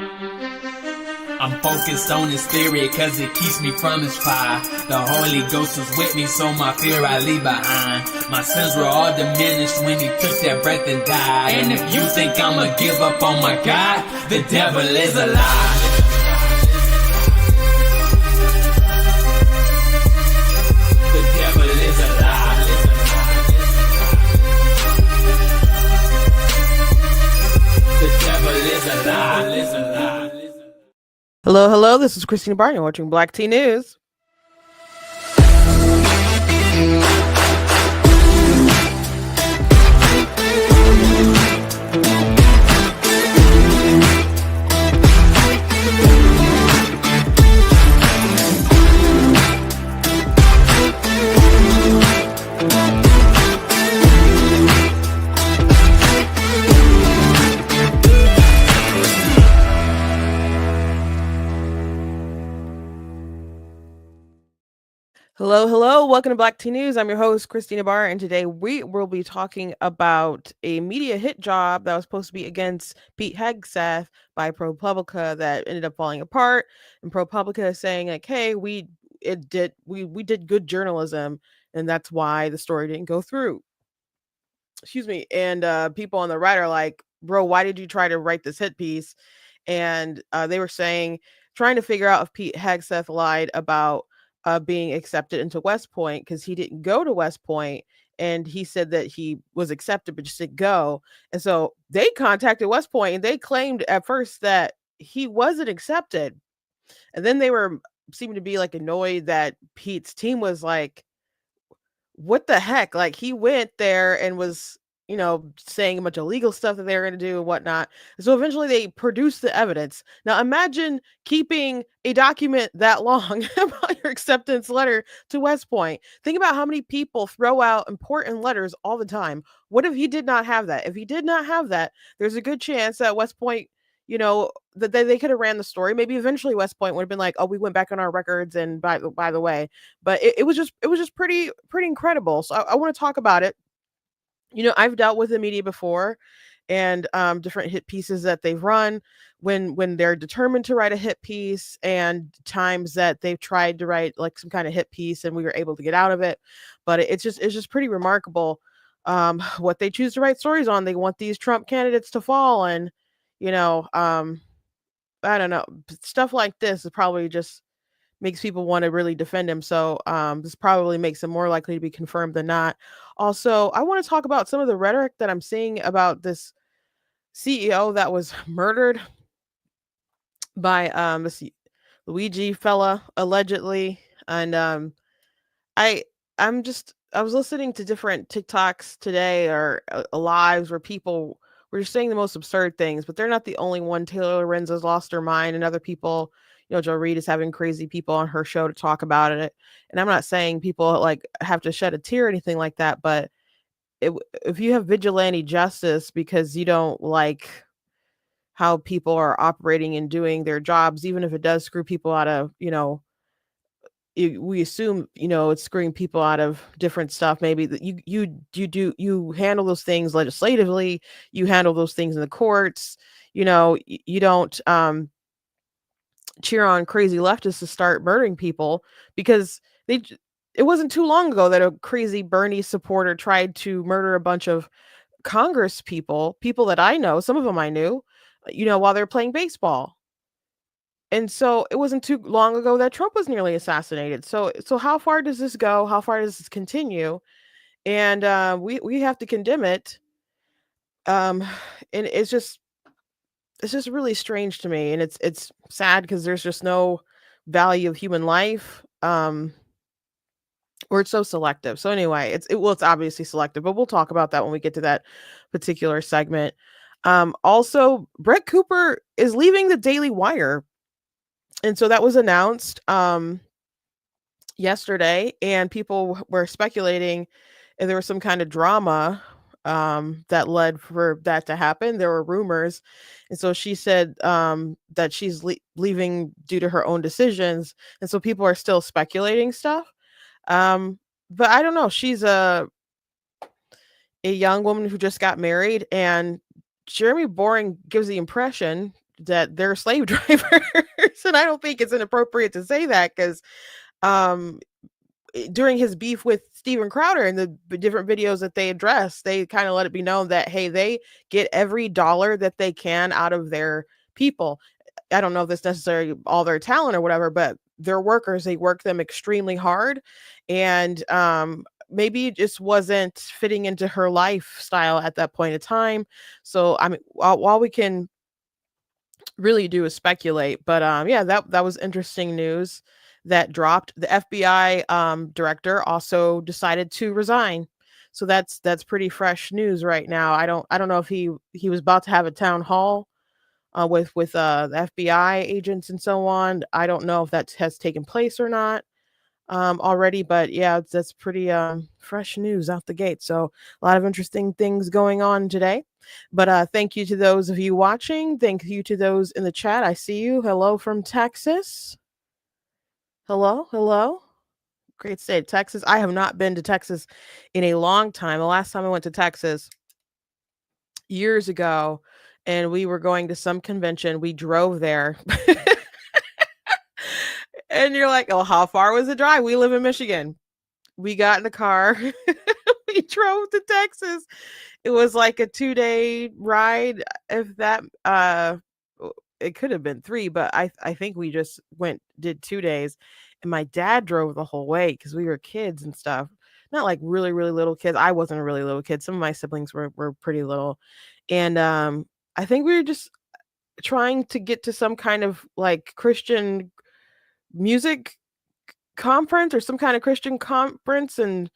I'm focused on this theory cause it keeps me from this fire. The Holy Ghost was with me, so my fear I leave behind. My sins were all diminished when he took that breath and died. And if you think I'ma give up on my God, the devil is a lie. The devil is a lie. The devil is a lie. Hello, hello. This is Christina Barton. You're watching Black Tea News. Hello, hello. Welcome to Black Tea News. I'm your host, Christina Barr, and today we will be talking about a media hit job that was supposed to be against Pete Hegseth by ProPublica that ended up falling apart. And ProPublica is saying, like, hey, we did good journalism, and that's why the story didn't go through. Excuse me. And people on the right are like, bro, why did you try to write this hit piece? And they were saying, trying to figure out if Pete Hegseth lied about being accepted into West Point because he didn't go to West Point, and he said that he was accepted but just didn't go. And so they contacted West Point, and they claimed at first that he wasn't accepted, and then they were seeming to be like annoyed that Pete's team was like, what the heck? Like, he went there and was, saying a bunch of legal stuff that they were going to do and whatnot. So eventually they produced the evidence. Now imagine keeping a document that long about your acceptance letter to West Point. Think about how many people throw out important letters all the time. What if he did not have that? If he did not have that, there's a good chance that West Point, that they could have ran the story. Maybe eventually West Point would have been like, oh, we went back on our records, and by the way, but it was just pretty incredible. So I want to talk about it. I've dealt with the media before, and different hit pieces that they've run when they're determined to write a hit piece, and times that they've tried to write like some kind of hit piece and we were able to get out of it. But it's just pretty remarkable what they choose to write stories on. They want these Trump candidates to fall, and I don't know, stuff like this is probably just makes people want to really defend him. So this probably makes him more likely to be confirmed than not. Also, I want to talk about some of the rhetoric that I'm seeing about this CEO that was murdered by this Luigi fella allegedly. And I I was listening to different TikToks today or lives where people were just saying the most absurd things, but they're not the only one. Taylor Lorenzo's lost her mind, and other people, Joe Reed is having crazy people on her show to talk about it. And I'm not saying people like have to shed a tear or anything like that, but if you have vigilante justice because you don't like how people are operating and doing their jobs, even if it does screw people out of, we assume, it's screwing people out of different stuff. Maybe that you handle those things legislatively, you handle those things in the courts. You don't cheer on crazy leftists to start murdering people, because it wasn't too long ago that a crazy Bernie supporter tried to murder a bunch of Congress people that I know, some of them I knew, while they're playing baseball. And so it wasn't too long ago that Trump was nearly assassinated. So how far does this go? How far does this continue? And we have to condemn it. And it's just really strange to me, and it's sad because there's just no value of human life. Or it's so selective. So anyway, it's obviously selective, but we'll talk about that when we get to that particular segment. Also, Brett Cooper is leaving the Daily Wire. And so that was announced yesterday, and people were speculating if there was some kind of drama that led for that to happen. There were rumors. And so she said that she's leaving due to her own decisions. And so people are still speculating stuff. But I don't know. She's a young woman who just got married, and Jeremy Boring gives the impression, that they're slave drivers. And I don't think it's inappropriate to say that because um during his beef with Steven Crowder and the different videos that they address, they kind of let it be known that hey, they get every dollar that they can out of their people. I don't know if that's necessarily all their talent or whatever, but they're workers. They work them extremely hard, and maybe it just wasn't fitting into her lifestyle at that point in time. So I mean, while we can really do is speculate. But yeah, that was interesting news that dropped. The FBI director also decided to resign. So that's pretty fresh news right now. I don't know if he was about to have a town hall with the FBI agents and so on. I don't know if that has taken place or not already, but yeah, that's pretty fresh news out the gate. So a lot of interesting things going on today. But thank you to those of you watching. Thank you to those in the chat. I see you. Hello from Texas. Hello, hello. Great state, Texas. I have not been to Texas in a long time. The last time I went to Texas years ago, and we were going to some convention. We drove there. And you're like, oh, how far was the drive? We live in Michigan. We got in the car. We drove to Texas. It was like a 2-day ride. If that, it could have been 3, but I think we just did 2 days. And my dad drove the whole way because we were kids and stuff. Not like really, really little kids. I wasn't a really little kid. Some of my siblings were pretty little. And I think we were just trying to get to some kind of like Christian music conference or some kind of Christian conference. And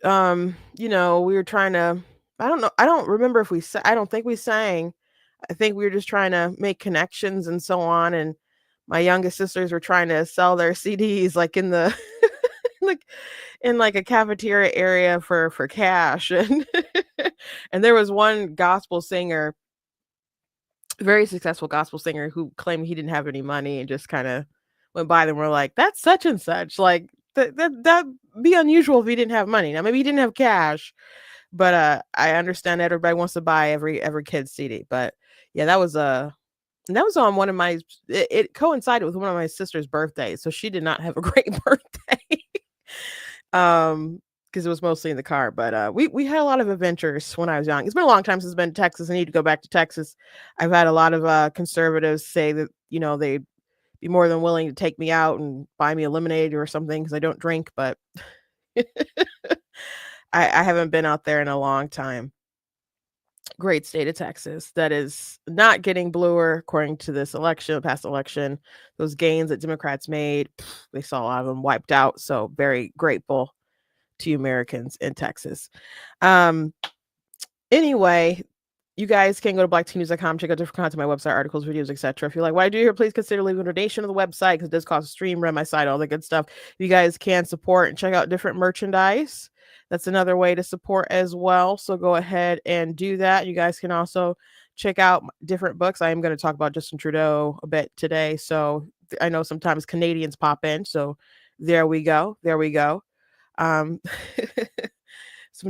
we were trying to, I don't know, I don't remember if I don't think we sang. I think we were just trying to make connections and so on. And my youngest sisters were trying to sell their CDs like in the like in like a cafeteria area for cash. And and there was one gospel singer, very successful gospel singer, who claimed he didn't have any money and just kind of went by them. We're like, that's such and such. Like that be unusual if he didn't have money. Now maybe he didn't have cash, but I understand that everybody wants to buy every kid's CD. But yeah, that was on one of my it coincided with one of my sister's birthdays, so she did not have a great birthday. Because it was mostly in the car. But we had a lot of adventures when I was young. It's been a long time since I've been to Texas. I need to go back to Texas. I've had a lot of conservatives say that they'd be more than willing to take me out and buy me a lemonade or something because I don't drink. But I haven't been out there in a long time. Great state of Texas that is not getting bluer according to this past election. Those gains that Democrats made, they saw a lot of them wiped out. So very grateful to Americans in Texas. Anyway, you guys can go to blacktnews.com, check out different content, my website, articles, videos, etc. If you're like, what I do here, please consider leaving a donation to the website because it does cost a stream, run my site, all the good stuff. You guys can support and check out different merchandise. That's another way to support as well. So go ahead and do that. You guys can also check out different books. I am going to talk about Justin Trudeau a bit today. So I know sometimes Canadians pop in. So there we go. There we go. Some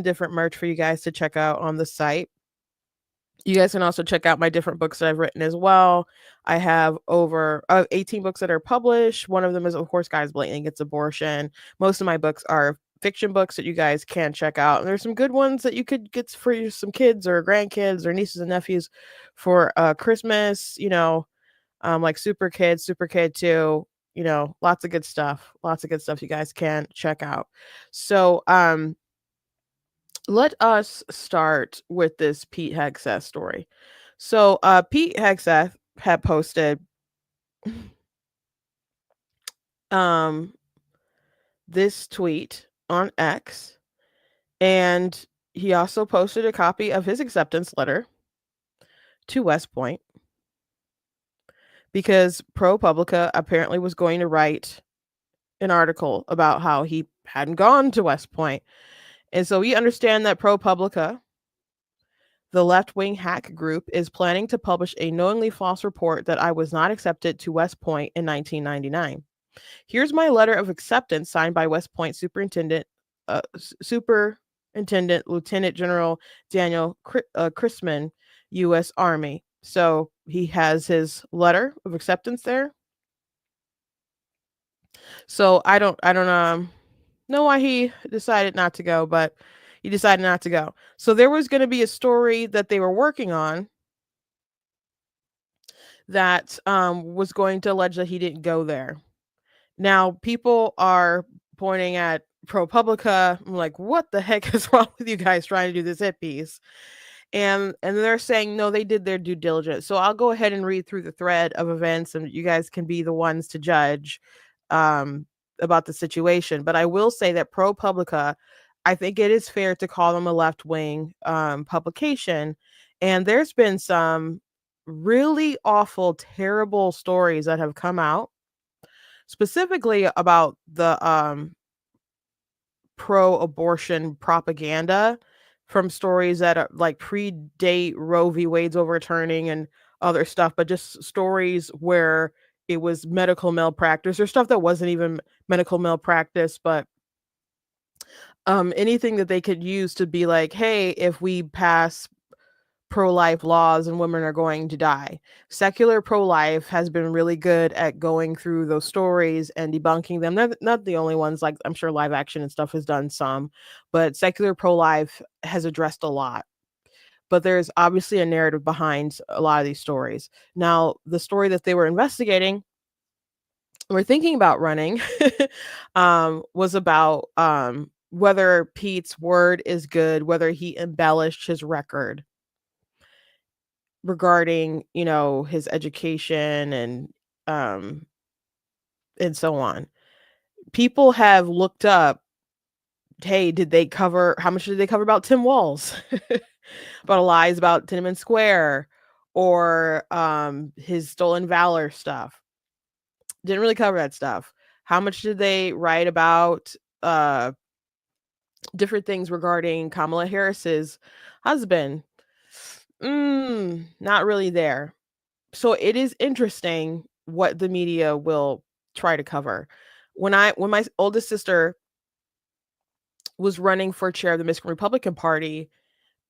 different merch for you guys to check out on the site. You guys can also check out my different books that I've written as well. I have over 18 books that are published. One of them is, of course, Guys Blatantly Gets Abortion. Most of my books are fiction books that you guys can check out. And there's some good ones that you could get for some kids or grandkids or nieces and nephews for Christmas, like Super Kid 2, lots of good stuff. Lots of good stuff you guys can check out. So, let us start with this Pete Hegseth story. So Pete Hegseth had posted this tweet on X, and he also posted a copy of his acceptance letter to West Point because ProPublica apparently was going to write an article about how he hadn't gone to West Point. And so we understand that ProPublica, the left-wing hack group, is planning to publish a knowingly false report that I was not accepted to West Point in 1999. Here's my letter of acceptance signed by West Point Superintendent Lieutenant General Daniel Chrisman, U.S. Army. So he has his letter of acceptance there. So I don't know why he decided not to go, but he decided not to go. So there was going to be a story that they were working on that was going to allege that he didn't go there. Now people are pointing at ProPublica. I'm like, what the heck is wrong with you guys trying to do this hit piece? And they're saying no, they did their due diligence. So I'll go ahead and read through the thread of events, and you guys can be the ones to judge um, about the situation. But I will say that ProPublica, I think it is fair to call them a left wing publication, and there's been some really awful, terrible stories that have come out specifically about the pro-abortion propaganda from stories that are like predate Roe v. Wade's overturning and other stuff, but just stories where it was medical malpractice or stuff that wasn't even medical malpractice, but anything that they could use to be like, hey, if we pass pro-life laws and women are going to die. Secular pro-life has been really good at going through those stories and debunking them. They're not the only ones, like I'm sure live action and stuff has done some, but secular pro-life has addressed a lot. But there's obviously a narrative behind a lot of these stories. Now, the story that they were investigating, we're thinking about running, was about whether Pete's word is good, whether he embellished his record regarding, his education um and so on. People have looked up, hey, how much did they cover about Tim Walz? About lies about Tiananmen Square or his stolen valor stuff. Didn't really cover that stuff. How much did they write about different things regarding Kamala Harris's husband? Not really there. So it is interesting what the media will try to cover. When my oldest sister was running for chair of the Michigan Republican Party,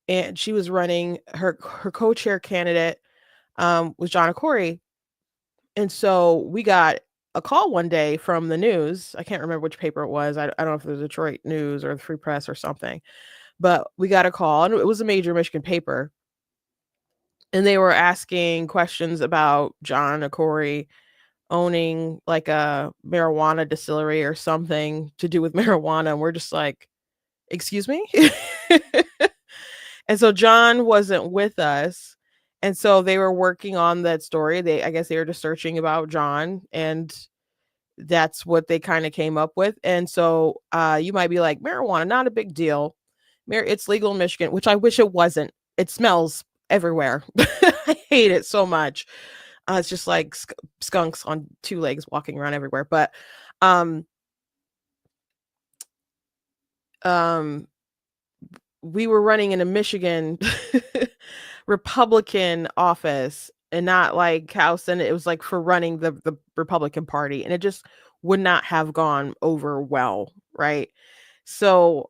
and she was running, her co-chair candidate was John Corey, and so we got a call one day from the news. I can't remember which paper it was. I don't know if it was the Detroit News or the Free Press or something, but we got a call, and it was a major Michigan paper, and they were asking questions about John Corey owning like a marijuana distillery or something to do with marijuana. And we're just like, excuse me? And so John wasn't with us. And so they were working on that story. I guess they were just searching about John, and that's what they kind of came up with. And so you might be like, marijuana, not a big deal. It's legal in Michigan, which I wish it wasn't. It smells everywhere. I hate it so much. It's just like skunks on two legs walking around everywhere. But we were running in a Michigan Republican office and not like House, and it was like for running the Republican Party, and it just would not have gone over well, right? So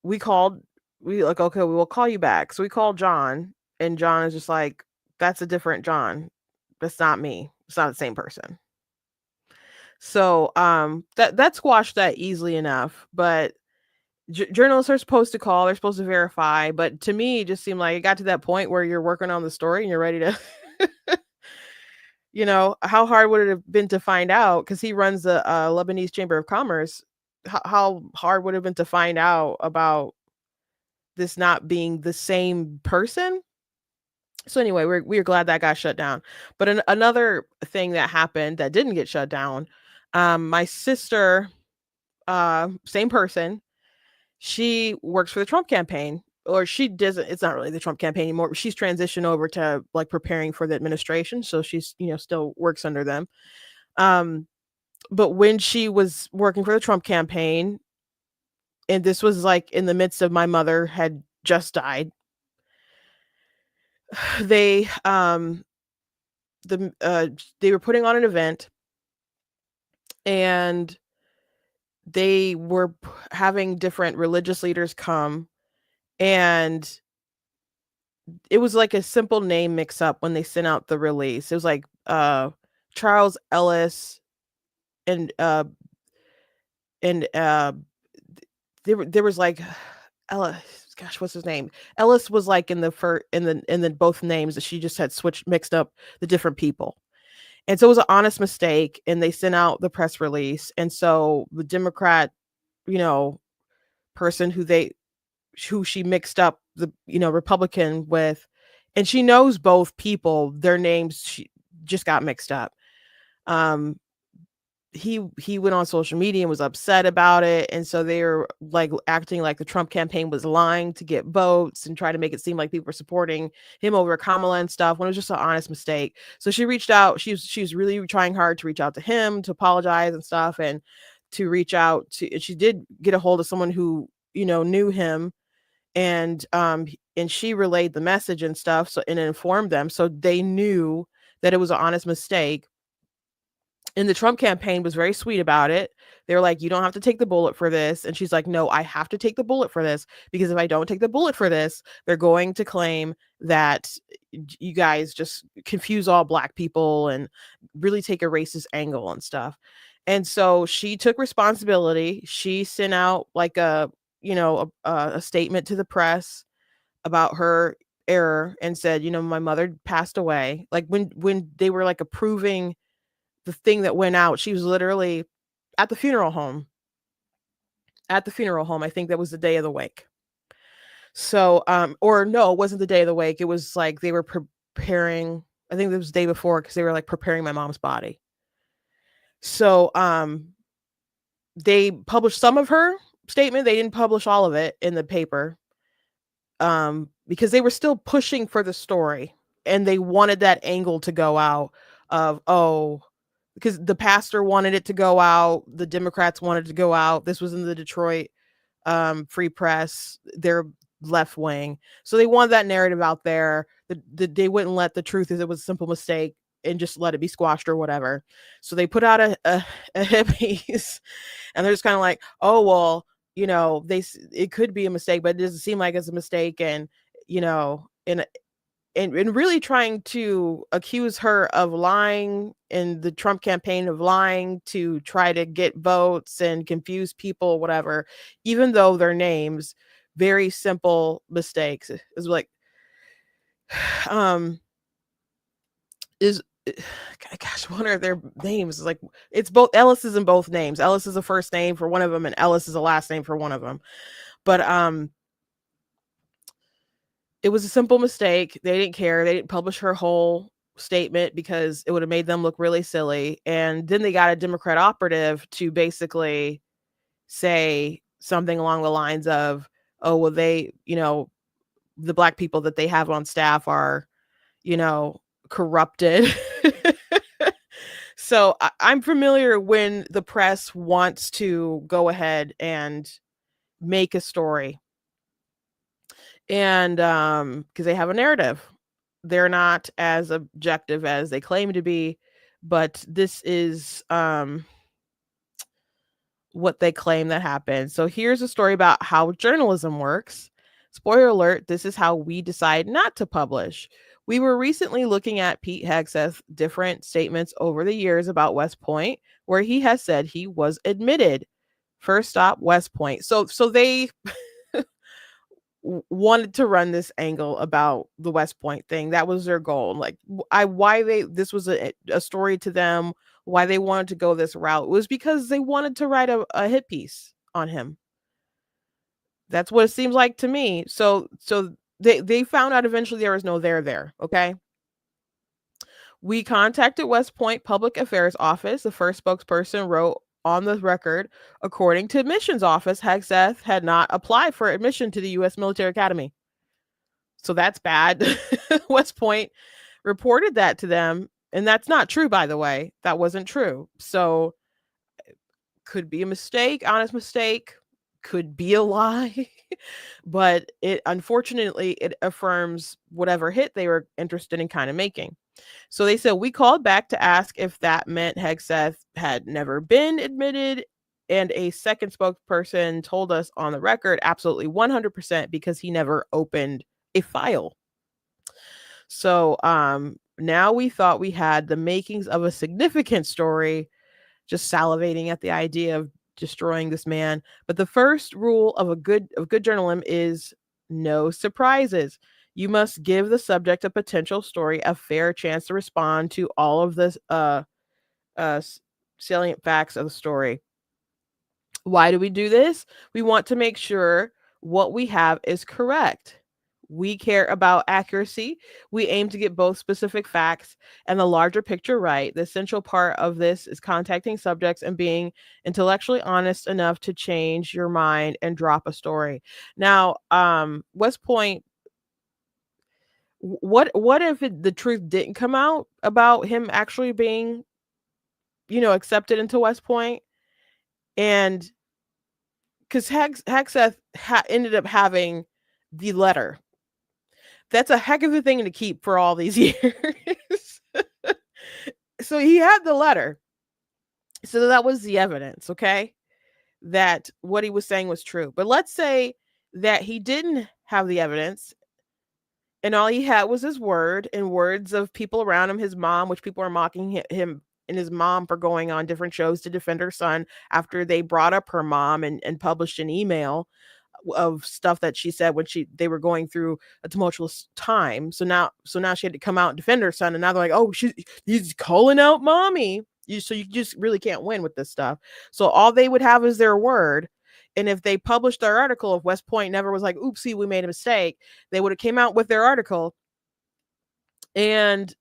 we like, okay, we will call you back. So we called John, and John is just like, that's a different John. That's not me. It's not the same person. So that squashed that easily enough. But journalists are supposed to call, they're supposed to verify. But to me, it just seemed like it got to that point where you're working on the story and you're ready to, how hard would it have been to find out? Because he runs the Lebanese Chamber of Commerce. How hard would it have been to find out about this not being the same person? So anyway, we're glad that got shut down. But another thing that happened that didn't get shut down, my sister, same person, she works for the Trump campaign, or she doesn't. It's not really the Trump campaign anymore. She's transitioned over to like preparing for the administration, so she's still works under them. But when she was working for the Trump campaign, and this was like in the midst of my mother had just died, they they were putting on an event, and they were having different religious leaders come, and it was like a simple name mix up when they sent out the release. It was like Charles Ellis and there was like Ellis, gosh, what's his name? Ellis was like in the first in the both names that she just had switched mixed up the different people. And so it was an honest mistake, and they sent out the press release. And so the Democrat, you know, person who she mixed up the, Republican with, and she knows both people, their names she just got mixed up. Um he went on social media and was upset about it, and so they were like acting like the Trump campaign was lying to get votes and try to make it seem like people were supporting him over Kamala and stuff, when it was just an honest mistake. So she reached out. She was really trying hard to reach out to him, to apologize and stuff, and to reach out to, and she did get a hold of someone who knew him, and she relayed the message and stuff, so, and informed them, so they knew that it was an honest mistake. And the Trump campaign was very sweet about it. They were like, you don't have to take the bullet for this. And she's like, no, I have to take the bullet for this, because if I don't take the bullet for this, they're going to claim that you guys just confuse all Black people and really take a racist angle and stuff. And so she took responsibility. She sent out like a statement to the press about her error, and said, my mother passed away. Like when they were like approving the thing that went out, she was literally at the funeral home. At the funeral home, I think that was the day of the wake. So, or no, it wasn't the day of the wake. It was like they were preparing. I think it was the day before, because they were like preparing my mom's body. So, they published some of her statement. They didn't publish all of it in the paper, because they were still pushing for the story, and they wanted that angle to go out of, because the pastor wanted it to go out, the Democrats wanted to go out. This was in the Detroit Free Press, their left wing. So they wanted that narrative out there. They wouldn't let the truth is it was a simple mistake and just let it be squashed or whatever. So they put out a hit piece, and they're just kind of like, oh, well, it could be a mistake, but it doesn't seem like it's a mistake. And, and really trying to accuse her of lying, in the Trump campaign of lying to try to get votes and confuse people, whatever, even though their names, very simple mistakes. Is like, is gosh, one of their names is like, it's both Ellis is in both names. Ellis is a first name for one of them, and Ellis is a last name for one of them. But it was a simple mistake. They didn't care. They didn't publish her whole statement because it would have made them look really silly. And then they got a Democrat operative to basically say something along the lines of, oh, well, they, the Black people that they have on staff are, corrupted. So I'm familiar when the press wants to go ahead and make a story, and because they have a narrative. They're not as objective as they claim to be, but this is what they claim that happened. So here's a story about how journalism works. Spoiler alert, this is how we decide not to publish. We were recently looking at Pete Hegseth's different statements over the years about West Point, where he has said he was admitted. First stop, West Point. So they wanted to run this angle about the West Point thing. That was their goal. Like, this was a story to them, why they wanted to go this route was because they wanted to write a hit piece on him. That's what it seems like to me. So they found out eventually there was no there. Okay. We contacted West Point Public Affairs Office. The first spokesperson wrote on the record, according to admissions office, Hegseth had not applied for admission to the U.S. Military Academy. So that's bad. West Point reported that to them, and that's not true, by the way. That wasn't true. So could be a mistake, honest mistake, could be a lie, but unfortunately it affirms whatever hit they were interested in kind of making. So they said, we called back to ask if that meant Hegseth had never been admitted. And a second spokesperson told us on the record, absolutely 100%, because he never opened a file. So now we thought we had the makings of a significant story, just salivating at the idea of destroying this man. But the first rule of good journalism is no surprises. You must give the subject a potential story a fair chance to respond to all of the uh, salient facts of the story. Why do we do this? We want to make sure what we have is correct. We care about accuracy. We aim to get both specific facts and the larger picture right. The essential part of this is contacting subjects and being intellectually honest enough to change your mind and drop a story. Now, West Point, what if the truth didn't come out about him actually being, accepted into West Point? And because Hegseth ended up having the letter. That's a heck of a thing to keep for all these years. So he had the letter. So that was the evidence, okay? That what he was saying was true. But let's say that he didn't have the evidence and all he had was his word and words of people around him, his mom, which people are mocking him and his mom for going on different shows to defend her son after they brought up her mom and published an email of stuff that she said when they were going through a tumultuous time. So now she had to come out and defend her son, and now they're like, oh, he's calling out mommy. So you just really can't win with this stuff. So all they would have is their word. And if they published their article, if West Point never was like, oopsie, we made a mistake, they would have came out with their article and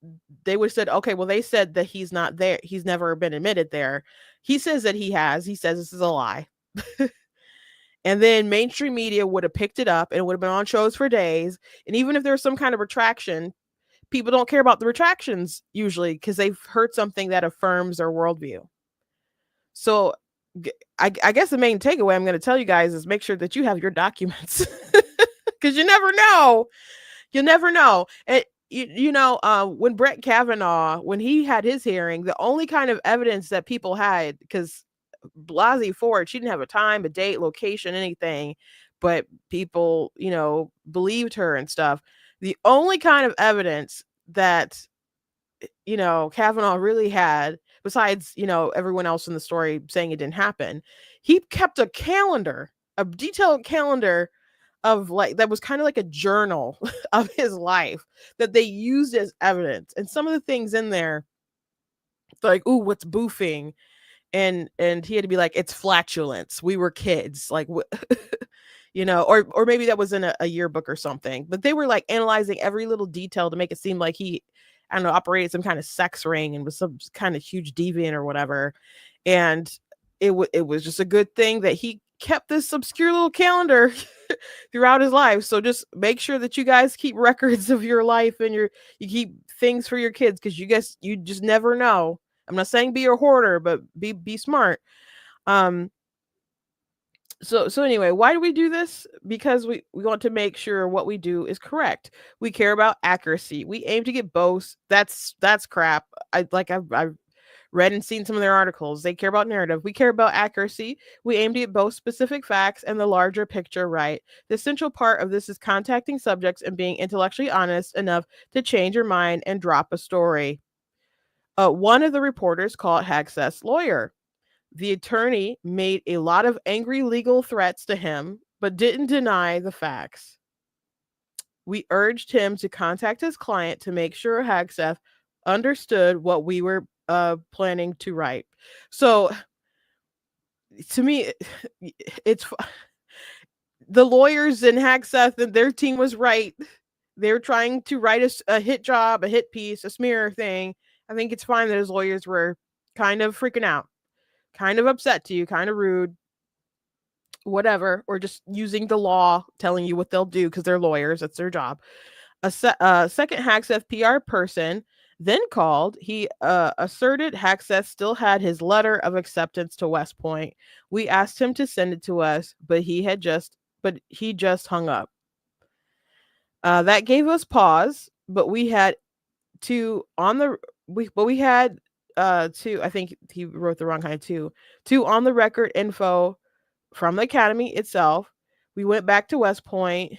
they would have said, okay, well, they said that he's not there. He's never been admitted there. He says that he has. He says this is a lie. And then mainstream media would have picked it up and it would have been on shows for days. And even if there's some kind of retraction, people don't care about the retractions usually because they've heard something that affirms their worldview. So I guess the main takeaway I'm going to tell you guys is make sure that you have your documents because you never know. You'll never know. And when Brett Kavanaugh, when he had his hearing, the only kind of evidence that people had, because Blasey Ford, she didn't have a time, a date, location, anything, but people, believed her and stuff. The only kind of evidence that, Kavanaugh really had, besides, everyone else in the story saying it didn't happen, he kept a detailed calendar of that was kind of like a journal of his life that they used as evidence. And some of the things in there, like, ooh, what's boofing? And he had to be like, it's flatulence. We were kids, like, or maybe that was in a yearbook or something. But they were like analyzing every little detail to make it seem like he, I don't know, operated some kind of sex ring and was some kind of huge deviant or whatever. And it was just a good thing that he kept this obscure little calendar throughout his life. So just make sure that you guys keep records of your life and you keep things for your kids, because you just never know. I'm not saying be a hoarder, but be smart. So anyway, why do we do this? Because we want to make sure what we do is correct. We care about accuracy. We aim to get both. That's crap. I've read and seen some of their articles. They care about narrative. We care about accuracy. We aim to get both specific facts and the larger picture right. The essential part of this is contacting subjects and being intellectually honest enough to change your mind and drop a story. One of the reporters called Hegseth's lawyer. The attorney made a lot of angry legal threats to him, but didn't deny the facts. We urged him to contact his client to make sure Hegseth understood what we were planning to write. So, to me, it's the lawyers in Hegseth and their team was right. They were trying to write a hit job, a hit piece, a smear thing. I think it's fine that his lawyers were kind of freaking out, kind of upset to you, kind of rude, whatever, or just using the law, telling you what they'll do because they're lawyers. That's their job. A second Hegseth PR person then called. He asserted Hegseth still had his letter of acceptance to West Point. We asked him to send it to us, but he just hung up. That gave us pause, but we had two on the two, I think he wrote the wrong kind of two on the record info from the academy itself. We went back to West Point.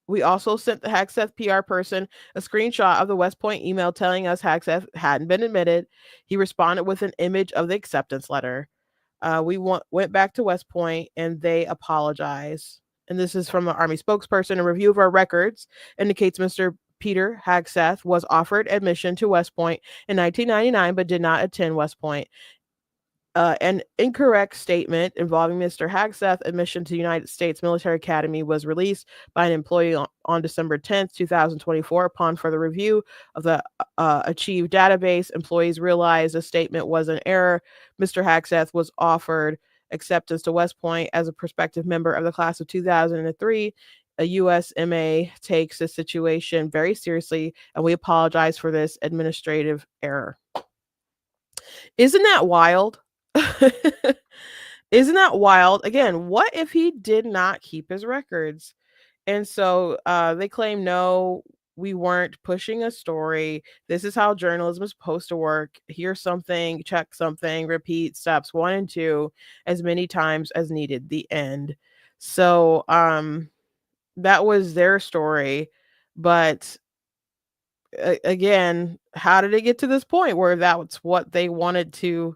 We also sent the Hegseth PR person a screenshot of the West Point email telling us Hegseth hadn't been admitted. He responded with an image of the acceptance letter. We went back to West Point and they apologized. And this is from the Army spokesperson. A review of our records indicates Mr. Peter Hegseth was offered admission to West Point in 1999 but did not attend West Point. An incorrect statement involving Mr. Hegseth's admission to the United States Military Academy was released by an employee on December 10th, 2024. Upon further review of the Achieve database, employees realized the statement was an error. Mr. Hegseth was offered acceptance to West Point as a prospective member of the class of 2003. A USMA takes this situation very seriously, and we apologize for this administrative error. Isn't that wild? Isn't that wild? Again, what if he did not keep his records? And so they claim, no, we weren't pushing a story. This is how journalism is supposed to work. Hear something, check something, repeat steps 1 and 2 as many times as needed. The end. So that was their story. But again, how did it get to this point where that's what they wanted to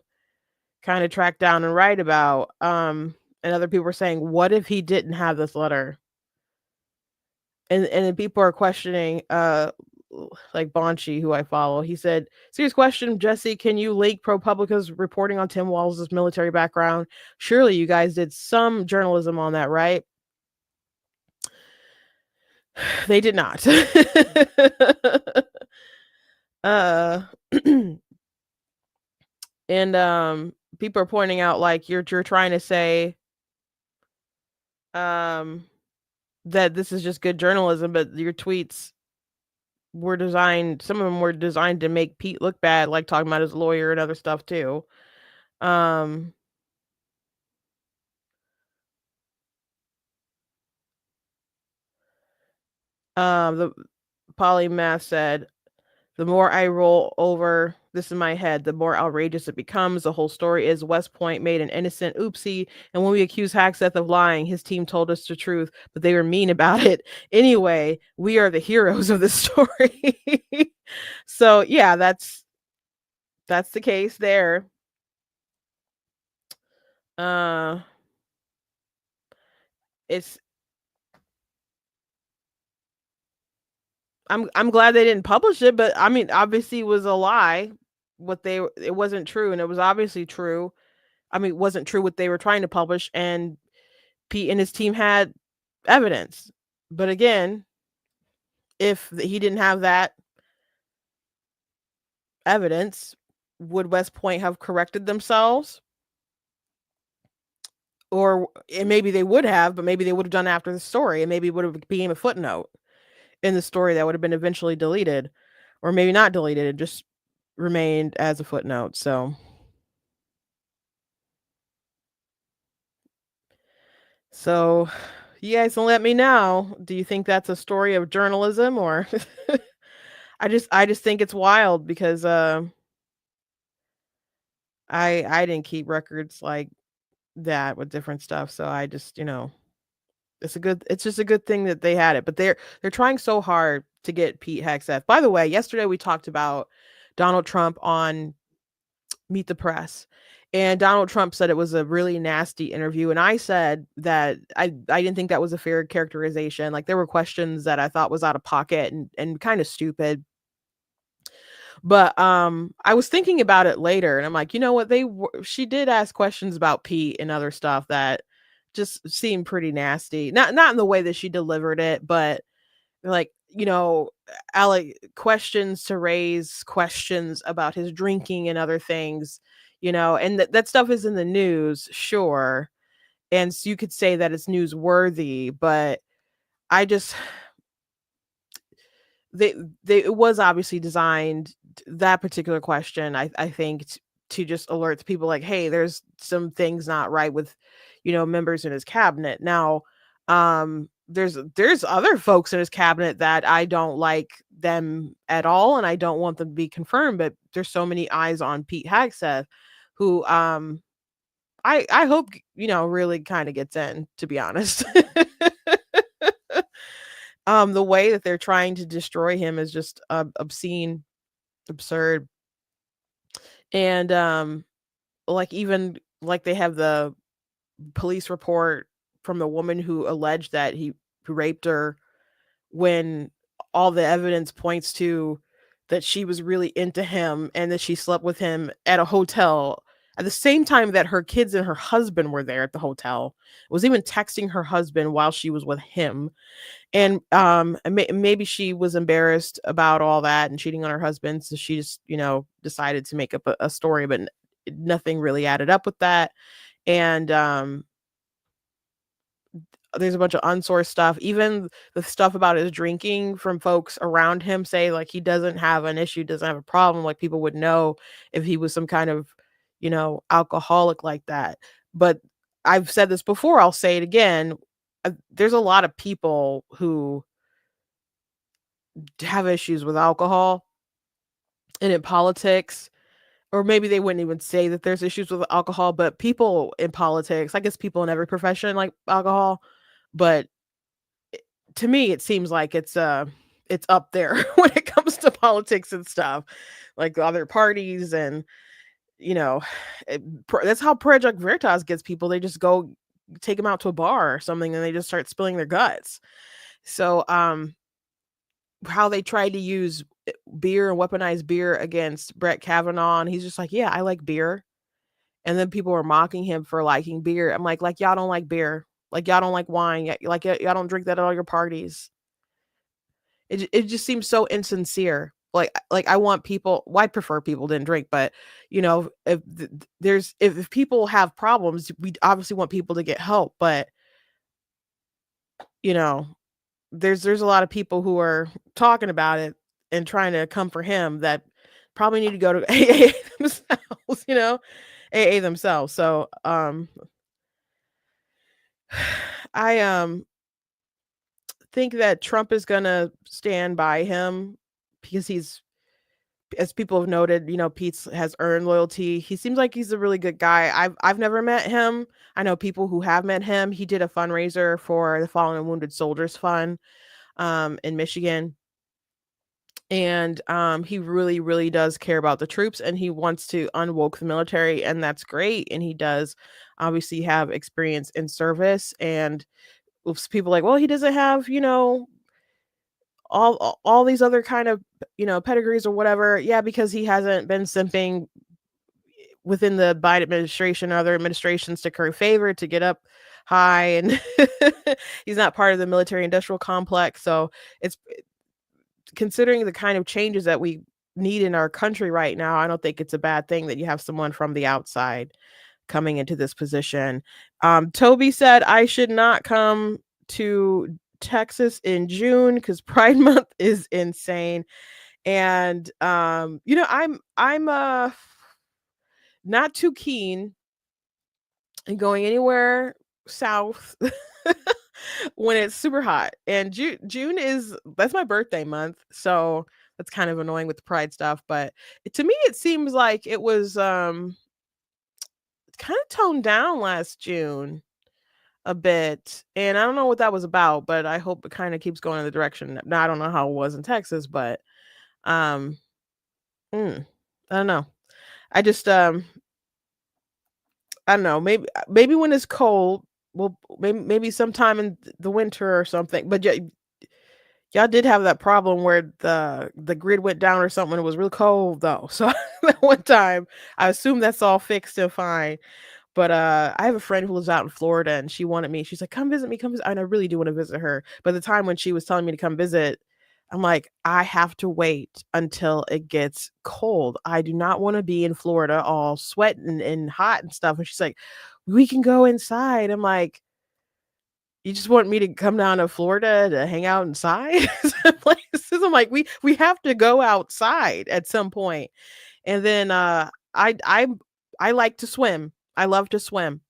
kind of track down and write about? And other people were saying, what if he didn't have this letter? And then people are questioning, like Bonchi, who I follow. He said, serious question, Jesse, can you link ProPublica's reporting on Tim Walz's military background? Surely you guys did some journalism on that, right? They did not. And people are pointing out, like, you're trying to say that this is just good journalism, but your tweets were designed, some of them were designed to make Pete look bad, like talking about his lawyer and other stuff too. The Polymath said, the more I roll over this in my head, the more outrageous it becomes. The whole story is West Point made an innocent oopsie, and when we accused Hegseth of lying, his team told us the truth, but they were mean about it. Anyway, we are the heroes of the story. So yeah, that's the case there. It's I'm glad they didn't publish it, but I mean, obviously it was a lie. It wasn't true, and it was obviously true. I mean, it wasn't true what they were trying to publish, and Pete and his team had evidence. But again, if he didn't have that evidence, would West Point have corrected themselves? Or maybe they would have, but maybe they would have done after the story, and maybe it would have became a footnote in the story that would have been eventually deleted, or maybe not deleted, it just remained as a footnote. So you guys can let me know. Do you think that's a story of journalism, or I just think it's wild because I didn't keep records like that with different stuff. So I just, it's just a good thing that they had it. But they're trying so hard to get Pete Hegseth. By the way, yesterday we talked about Donald Trump on Meet the Press. And Donald Trump said it was a really nasty interview. And I said that I didn't think that was a fair characterization. Like, there were questions that I thought was out of pocket and kind of stupid. But I was thinking about it later, and I'm like, you know what? She did ask questions about Pete and other stuff that just seemed pretty nasty. Not in the way that she delivered it, but like, Alec, questions to raise questions about his drinking and other things, and that stuff is in the news, sure. And so you could say that it's newsworthy, but I just, it was obviously designed, that particular question, I think, to just alert the people, like, hey, there's some things not right with, members in his cabinet. Now, there's other folks in his cabinet that I don't like them at all, and I don't want them to be confirmed, but there's so many eyes on Pete Hegseth, who I hope, really kind of gets in, to be honest. The way that they're trying to destroy him is just obscene, absurd. And like even like they have the police report from the woman who alleged that he raped her, when all the evidence points to that she was really into him and that she slept with him at a hotel at the same time that her kids and her husband were there at the hotel. Was even texting her husband while she was with him. And maybe she was embarrassed about all that and cheating on her husband, so she just, decided to make up a story, but nothing really added up with that. And there's a bunch of unsourced stuff. Even the stuff about his drinking from folks around him say like he doesn't have an issue, doesn't have a problem. Like people would know if he was some kind of, alcoholic like that. But I've said this before, I'll say it again. There's a lot of people who have issues with alcohol and in politics, or maybe they wouldn't even say that there's issues with alcohol, but people in politics, I guess people in every profession like alcohol, but to me it seems like it's up there when it comes to politics and stuff, like the other parties. And you know that's how Project Veritas gets people. They just go take them out to a bar or something and they just start spilling their guts. So how they tried to use beer and weaponize beer against Brett Kavanaugh, and he's just like, yeah, I like beer. And then people were mocking him for liking beer. I'm like y'all don't like beer, like y'all don't like wine, like y'all don't drink that at all your parties. It just seems so insincere. Like I want people. Well, I prefer people didn't drink, but if people have problems, we obviously want people to get help. But you know, there's a lot of people who are talking about it and trying to come for him that probably need to go to AA themselves. AA themselves. So I think that Trump is gonna stand by him because he's, as people have noted, Pete's has earned loyalty. He seems like he's a really good guy. I've never met him. I know people who have met him. He did a fundraiser for the Fallen and Wounded Soldiers Fund in Michigan. And he really, really does care about the troops and he wants to unwoke the military, and that's great. And he does obviously have experience in service. And people like, well, he doesn't have, all these other kind of, pedigrees or whatever. Yeah, because he hasn't been simping within the Biden administration or other administrations to curry favor to get up high, and he's not part of the military industrial complex. So it's, considering the kind of changes that we need in our country right now, I don't think it's a bad thing that you have someone from the outside coming into this position. Toby said I should not come to Texas in June because Pride Month is insane. And I'm not too keen in going anywhere south when it's super hot. And June is, that's my birthday month, so that's kind of annoying with the pride stuff. But to me it seems like it was kind of toned down last June a bit, and I don't know what that was about, but I hope it kind of keeps going in the direction. Now I don't know how it was in Texas, but um I don't know. I just I don't know, maybe when it's cold, well, maybe sometime in the winter or something. But yeah, y'all did have that problem where the grid went down or something. It was real cold though. So that one time, I assume that's all fixed and fine. But I have a friend who lives out in Florida, and she wanted me. She's like, "Come visit me, come visit." And I really do want to visit her. But the time when she was telling me to come visit, I'm like, I have to wait until it gets cold. I do not want to be in Florida all sweating and hot and stuff. And she's like, "We can go inside." I'm like, you just want me to come down to Florida to hang out inside? Places? I'm like, we have to go outside at some point. And then I like to swim. I love to swim.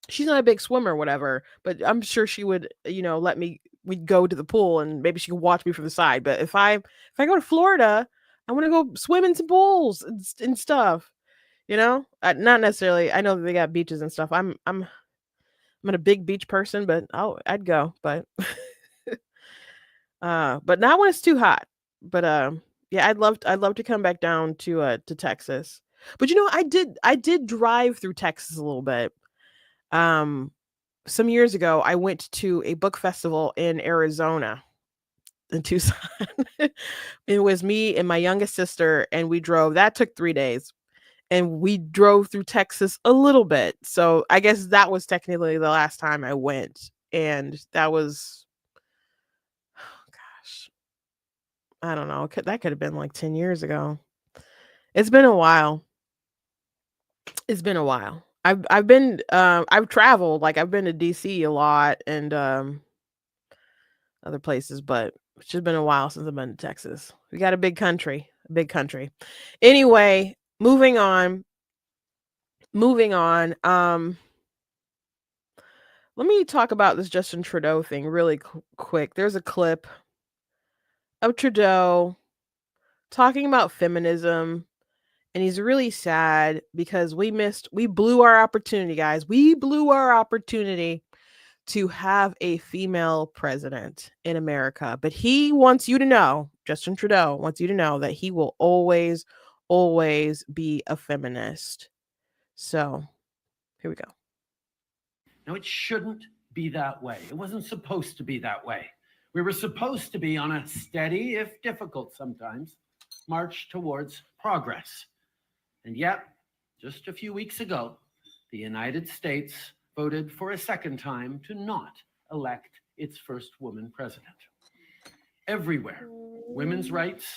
She's not a big swimmer or whatever, but I'm sure she would, let me, we'd go to the pool and maybe she could watch me from the side. But if I go to Florida, I want to go swim in some pools and stuff, not necessarily. I know that they got beaches and stuff. I'm not a big beach person, but I'd go. But But not when it's too hot. But yeah, I'd love to come back down to Texas. But I did drive through Texas a little bit. Um, some years ago, I went to a book festival in Arizona, in Tucson. It was me and my youngest sister, and we drove. That took 3 days, and we drove through Texas a little bit. So I guess that was technically the last time I went, and that was, gosh, I don't know. That could have been like 10 years ago. It's been a while. It's been a while. I've traveled, like I've been to DC a lot and other places, but it's just been a while since I've been to Texas. We got a big country, a big country. Anyway, moving on. Moving on. Let me talk about this Justin Trudeau thing really quick. There's a clip of Trudeau talking about feminism, and he's really sad because we blew our opportunity, guys. We blew our opportunity to have a female president in America. But he wants you to know, Justin Trudeau wants you to know that he will always, always be a feminist. So here we go. No, it shouldn't be that way. It wasn't supposed to be that way. We were supposed to be on a steady, if difficult sometimes, march towards progress. And yet, just a few weeks ago, the United States voted for a second time to not elect its first woman president. Everywhere, women's rights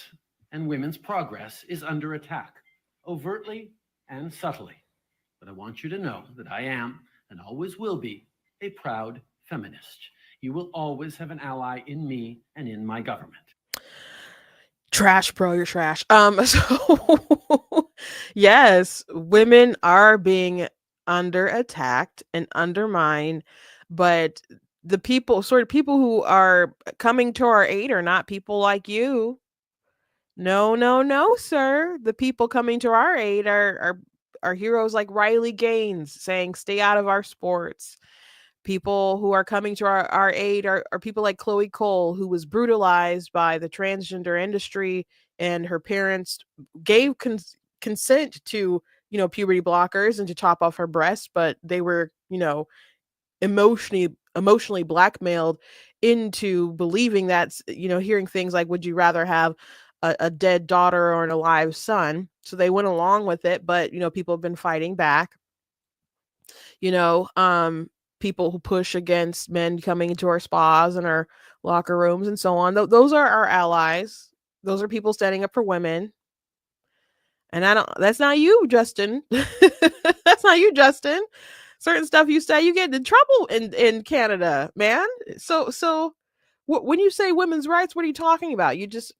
and women's progress is under attack, overtly and subtly. But I want you to know that I am, and always will be, a proud feminist. You will always have an ally in me and in my government. Trash, bro, you're trash. So yes, women are being under attacked and undermined, but the people who are coming to our aid are not people like you. No, no, no, sir. The people coming to our aid are heroes like Riley Gaines saying, "Stay out of our sports." People who are coming to our aid are people like Chloe Cole, who was brutalized by the transgender industry, and her parents gave consent to, puberty blockers and to chop off her breasts, but they were, emotionally blackmailed into believing that, hearing things like, would you rather have a dead daughter or an alive son? So they went along with it, but people have been fighting back. you know um People who push against men coming into our spas and our locker rooms and so on. Those are our allies. Those are people standing up for women. And I don't that's not you, Justin. That's not you, Justin. Certain stuff you say, you get in trouble in Canada, man. So when you say women's rights, what are you talking about? You just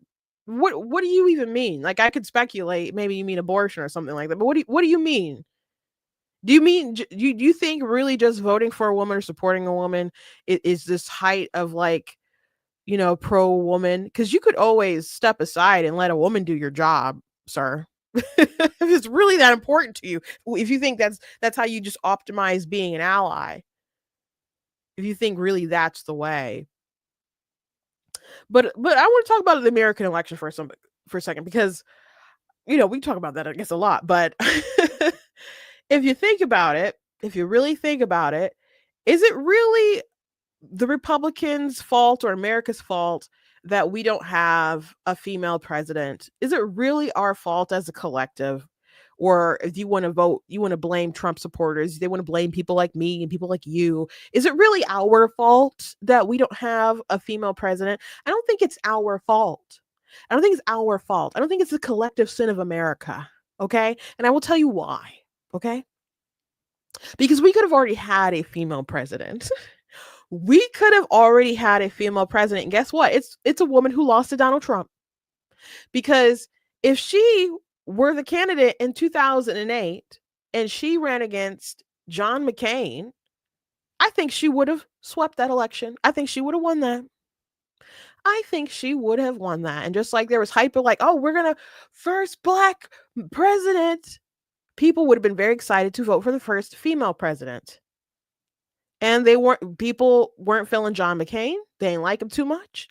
what do you even mean? Like, I could speculate, maybe you mean abortion or something like that. But what do you mean? Do you mean do you think really just voting for a woman or supporting a woman is this height of, like, pro woman? Because you could always step aside and let a woman do your job, sir. If it's really that important to you, if you think that's how you just optimize being an ally, if you think really that's the way. But I want to talk about the American election for a second, because we talk about that, I guess, a lot. But if you think about it, if you really think about it, is it really the Republicans' fault or America's fault that we don't have a female president? Is it really our fault as a collective? Or if you want to vote, you want to blame Trump supporters, they want to blame people like me and people like you. Is it really our fault that we don't have a female president? I don't think it's our fault. I don't think it's our fault. I don't think it's the collective sin of America. Okay. And I will tell you why. Okay. Because we could have already had a female president. We could have already had a female president. And guess what? It's a woman who lost to Donald Trump. Because if she were the candidate in 2008 and she ran against John McCain, I think she would have swept that election. I think she would have won that. I think she would have won that. And just like there was hype, like, oh, we're going to first black president, people would have been very excited to vote for the first female president. And people weren't feeling John McCain. They didn't like him too much.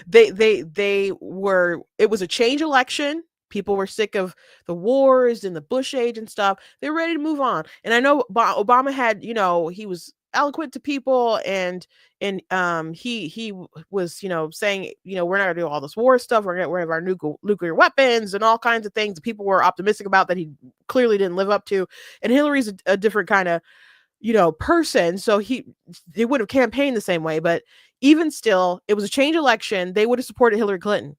They were, it was a change election. People were sick of the wars and the Bush age and stuff. They were ready to move on. And I know Obama had, he was eloquent to people, and he was, saying, we're not gonna do all this war stuff. We're gonna have our nuclear weapons and all kinds of things that people were optimistic about that he clearly didn't live up to. And Hillary's a different kind of person, so they would have campaigned the same way. But even still, it was a change election. They would have supported Hillary Clinton.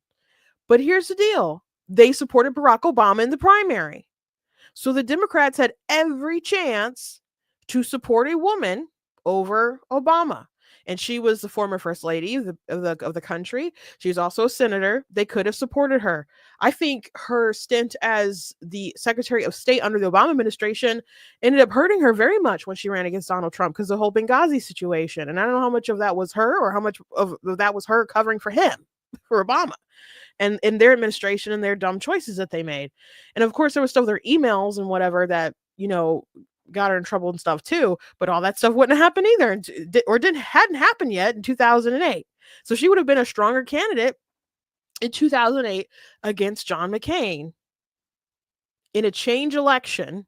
But here's the deal: they supported Barack Obama in the primary. So the Democrats had every chance to support a woman over Obama. And she was the former first lady of the country. She was also a senator. They could have supported her. I think her stint as the Secretary of State under the Obama administration ended up hurting her very much when she ran against Donald Trump, because the whole Benghazi situation. And I don't know how much of that was her, or how much of that was her covering for him, for Obama, and in their administration and their dumb choices that they made. And of course, there was still their emails and whatever that, got her in trouble and stuff too. But all that stuff wouldn't happen either, hadn't happened yet in 2008. So she would have been a stronger candidate in 2008 against John McCain in a change election.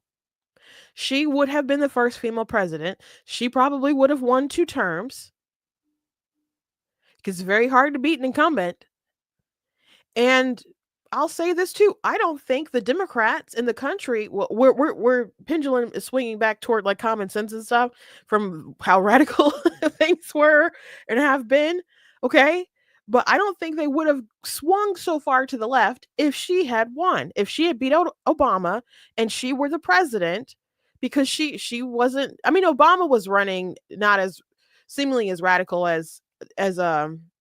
She would have been the first female president. She probably would have won 2 terms, because it's very hard to beat an incumbent. And I'll say this too: I don't think the Democrats in the country, we're pendulum is swinging back toward like common sense and stuff from how radical things were and have been. Okay. But I don't think they would have swung so far to the left if she had won, if she had beat out Obama and she were the president, because she wasn't. I mean, Obama was running not as seemingly as radical as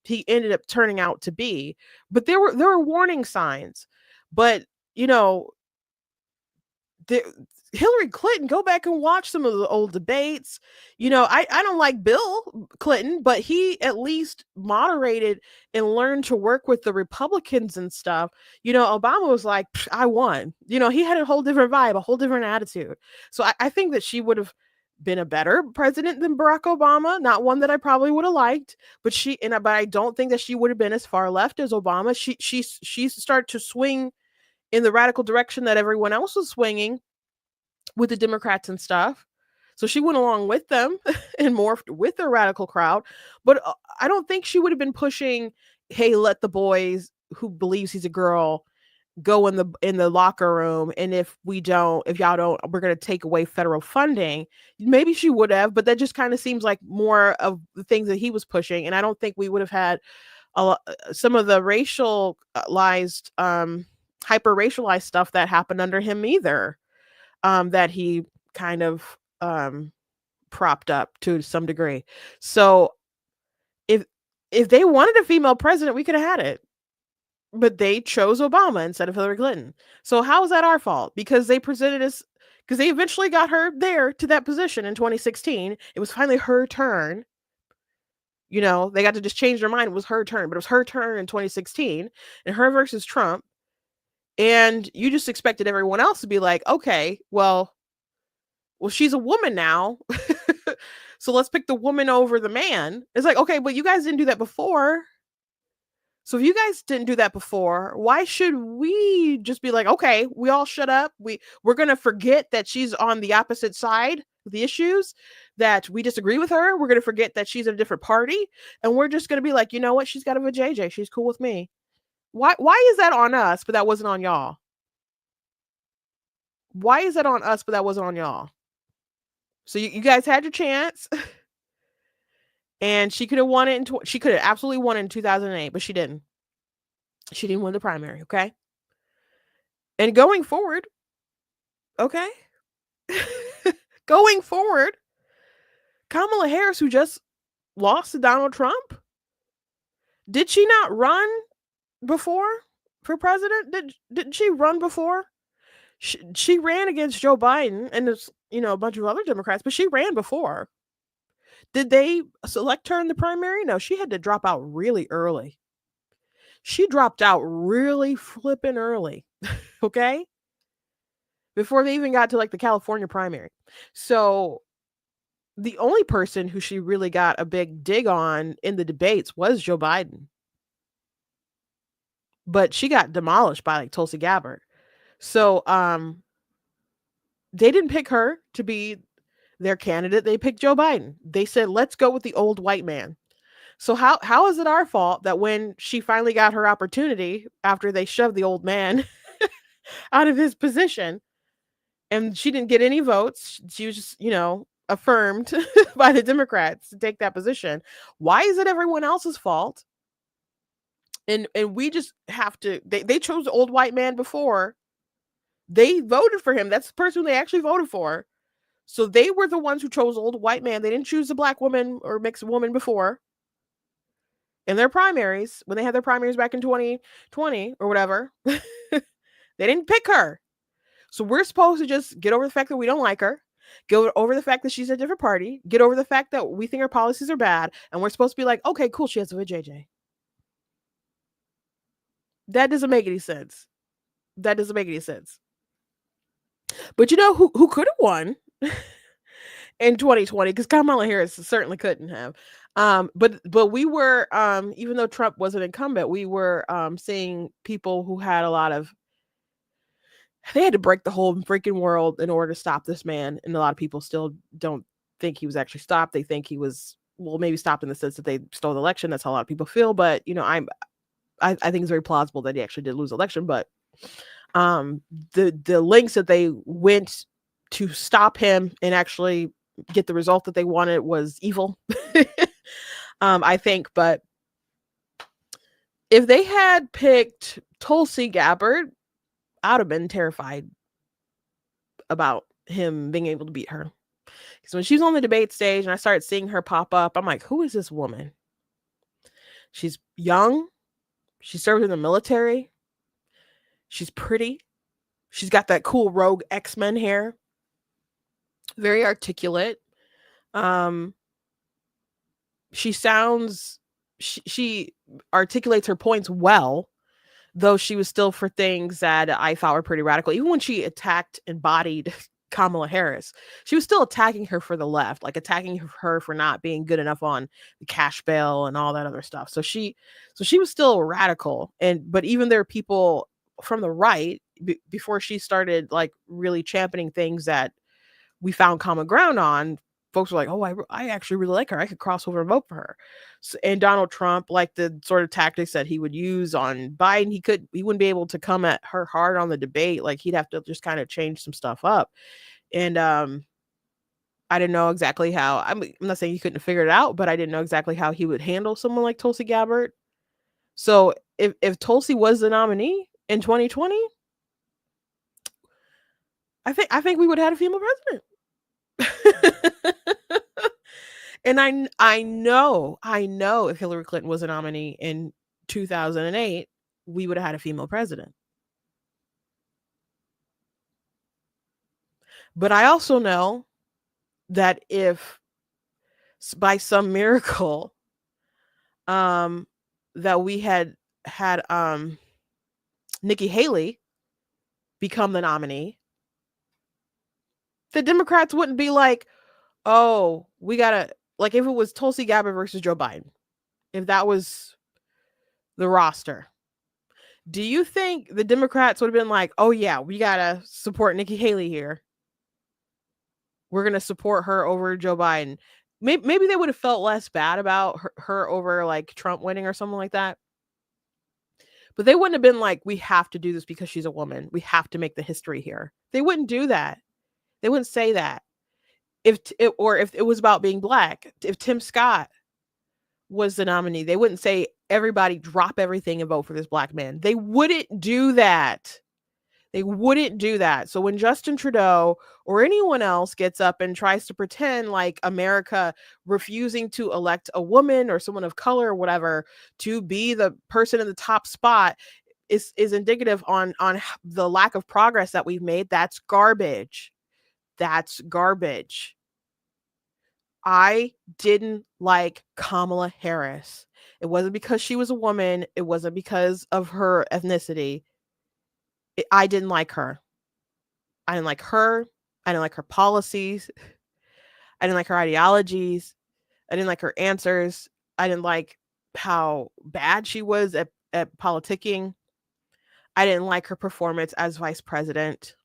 he ended up turning out to be, but there were warning signs. But Hillary Clinton, go back and watch some of the old debates. I don't like Bill Clinton, but he at least moderated and learned to work with the Republicans and stuff. Obama was like, I won. He had a whole different vibe, a whole different attitude. So I think that she would have been a better president than Barack Obama, not one that I probably would have liked, but I don't think that she would have been as far left as Obama. She started to swing in the radical direction that everyone else was swinging with the Democrats and stuff. So she went along with them and morphed with the radical crowd. But I don't think she would have been pushing, hey, let the boys who believes he's a girl go in the locker room, and if y'all don't, we're going to take away federal funding. Maybe she would have, but that just kind of seems like more of the things that he was pushing. And I don't think we would have had some of the racialized hyper racialized stuff that happened under him either, that he kind of propped up to some degree. So if they wanted a female president, we could have had it. But they chose Obama instead of Hillary Clinton. So how is that our fault? Because they eventually got her there to that position in 2016. It was finally her turn. They got to just change their mind. It was her turn, but it was her turn in 2016, and her versus Trump. And you just expected everyone else to be like, okay, well, she's a woman now. So let's pick the woman over the man. It's like, okay, but you guys didn't do that before. So if you guys didn't do that before, why should we just be like, okay, we all shut up. We're going to forget that she's on the opposite side of the issues, that we disagree with her. We're going to forget that she's in a different party. And we're just going to be like, you know what? She's got a vajayjay. She's cool with me. Why is that on us, but that wasn't on y'all? Why is that on us, but that wasn't on y'all? So you guys had your chance. And she could have won it. She could have absolutely won it in 2008, but she didn't. She didn't win the primary, okay? And going forward, okay? Going forward, Kamala Harris, who just lost to Donald Trump, did she not run before for president? Didn't she run before? She ran against Joe Biden and there's, a bunch of other Democrats, but she ran before. Did they select her in the primary? No, she had to drop out really early. She dropped out really flipping early, okay? Before they even got to like the California primary. So the only person who she really got a big dig on in the debates was Joe Biden. But she got demolished by like Tulsi Gabbard. So they didn't pick her to be their candidate. They picked Joe Biden. They said, let's go with the old white man. So how is it our fault that when she finally got her opportunity after they shoved the old man out of his position and she didn't get any votes, she was just, affirmed by the Democrats to take that position. Why is it everyone else's fault? And we just have to they chose the old white man before. They voted for him. That's the person they actually voted for. So they were the ones who chose old white man. They didn't choose a black woman or mixed woman before. In their primaries, when they had their primaries back in 2020 or whatever, they didn't pick her. So we're supposed to just get over the fact that we don't like her, get over the fact that she's a different party, get over the fact that we think her policies are bad, and we're supposed to be like, okay, cool, she has a JJ. That doesn't make any sense. That doesn't make any sense. But you know who could have won in 2020? Because Kamala Harris certainly couldn't have. But we were, even though Trump was an incumbent, we were seeing people who had a lot of, they had to break the whole freaking world in order to stop this man. And a lot of people still don't think he was actually stopped. They think he was, well, maybe stopped in the sense that they stole the election. That's how a lot of people feel. But, I think it's very plausible that he actually did lose the election. But the lengths that they went to stop him and actually get the result that they wanted was evil. I think. But if they had picked Tulsi Gabbard, I'd have been terrified about him being able to beat her. Because when she was on the debate stage and I started seeing her pop up, I'm like, who is this woman? She's young. She served in the military. She's pretty. She's got that cool rogue X-Men hair. Very articulate. She articulates her points well, though she was still for things that I thought were pretty radical. Even when she attacked and bodied Kamala Harris, she was still attacking her for the left, like attacking her for not being good enough on the cash bail and all that other stuff. So she was still radical. But even there are people from the right before she started like really championing things that we found common ground on. Folks were like, oh, I actually really like her. I could cross over and vote for her. So, and Donald Trump, like the sort of tactics that he would use on Biden, he wouldn't be able to come at her hard on the debate. Like he'd have to just kind of change some stuff up. And I didn't know exactly how, I'm not saying he couldn't have figured it out, but I didn't know exactly how he would handle someone like Tulsi Gabbard. So if Tulsi was the nominee in 2020, I think we would have had a female president. And I know if Hillary Clinton was a nominee in 2008, we would have had a female president. But I also know that if by some miracle that we had Nikki Haley become the nominee, the Democrats wouldn't be like, oh, we gotta, like if it was Tulsi Gabbard versus Joe Biden, if that was the roster, do you think the Democrats would have been like, oh yeah, we gotta support Nikki Haley here? We're gonna support her over Joe Biden. Maybe they would have felt less bad about her over like Trump winning or something like that. But they wouldn't have been like, we have to do this because she's a woman. We have to make the history here. They wouldn't do that. They wouldn't say that. If it was about being black, if Tim Scott was the nominee, they wouldn't say everybody drop everything and vote for this black man. They wouldn't do that. They wouldn't do that. So when Justin Trudeau or anyone else gets up and tries to pretend like America refusing to elect a woman or someone of color or whatever to be the person in the top spot is indicative on the lack of progress that we've made, that's garbage. That's garbage. I didn't like Kamala Harris. It wasn't because she was a woman. It wasn't because of her ethnicity. I didn't like her. I didn't like her. I didn't like her policies. I didn't like her ideologies. I didn't like her answers. I didn't like how bad she was at politicking. I didn't like her performance as vice president.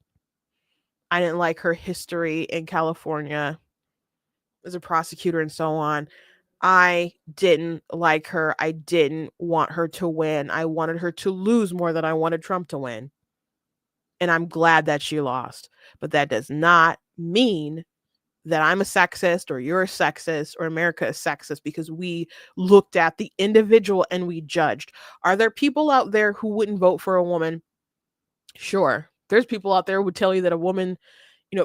I didn't like her history in California as a prosecutor and so on. I didn't like her. I didn't want her to win. I wanted her to lose more than I wanted Trump to win. And I'm glad that she lost. But that does not mean that I'm a sexist or you're a sexist or America is sexist because we looked at the individual and we judged. Are there people out there who wouldn't vote for a woman? Sure. There's people out there who would tell you that a woman,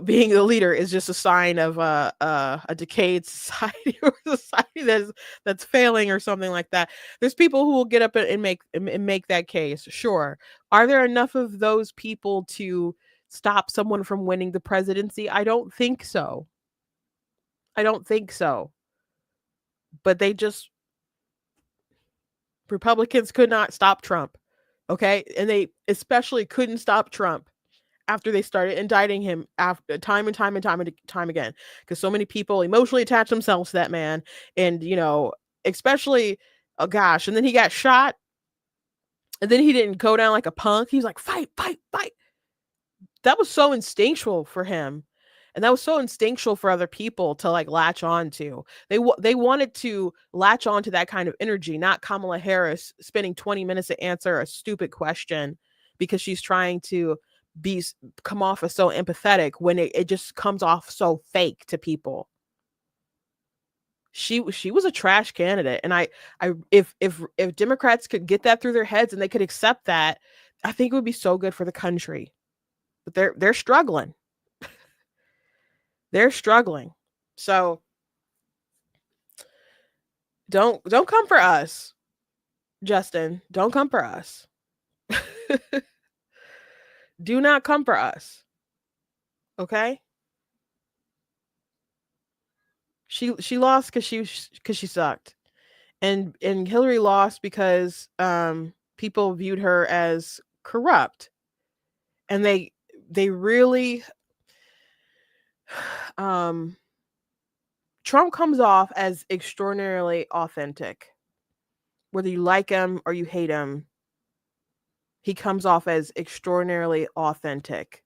being the leader is just a sign of a decayed society or a society that's failing or something like that. There's people who will get up and make that case. Sure. Are there enough of those people to stop someone from winning the presidency? I don't think so. But Republicans could not stop Trump. Okay? And they especially couldn't stop Trump after they started indicting him after time and time again, because so many people emotionally attach themselves to that man. And, especially, oh gosh, and then he got shot and then he didn't go down like a punk. He was like, fight, fight, fight. That was so instinctual for him. And that was so instinctual for other people to like latch on to. They wanted to latch on to that kind of energy, not Kamala Harris spending 20 minutes to answer a stupid question because she's trying to come off as so empathetic when it just comes off so fake to people. She was a trash candidate. And if Democrats could get that through their heads and they could accept that, I think it would be so good for the country. But they're struggling. They're struggling. So don't come for us, Justin. Don't come for us. Do not come for us. Okay? She lost because she sucked. And Hillary lost because people viewed her as corrupt. And they really Trump comes off as extraordinarily authentic. Whether you like him or you hate him, he comes off as extraordinarily authentic.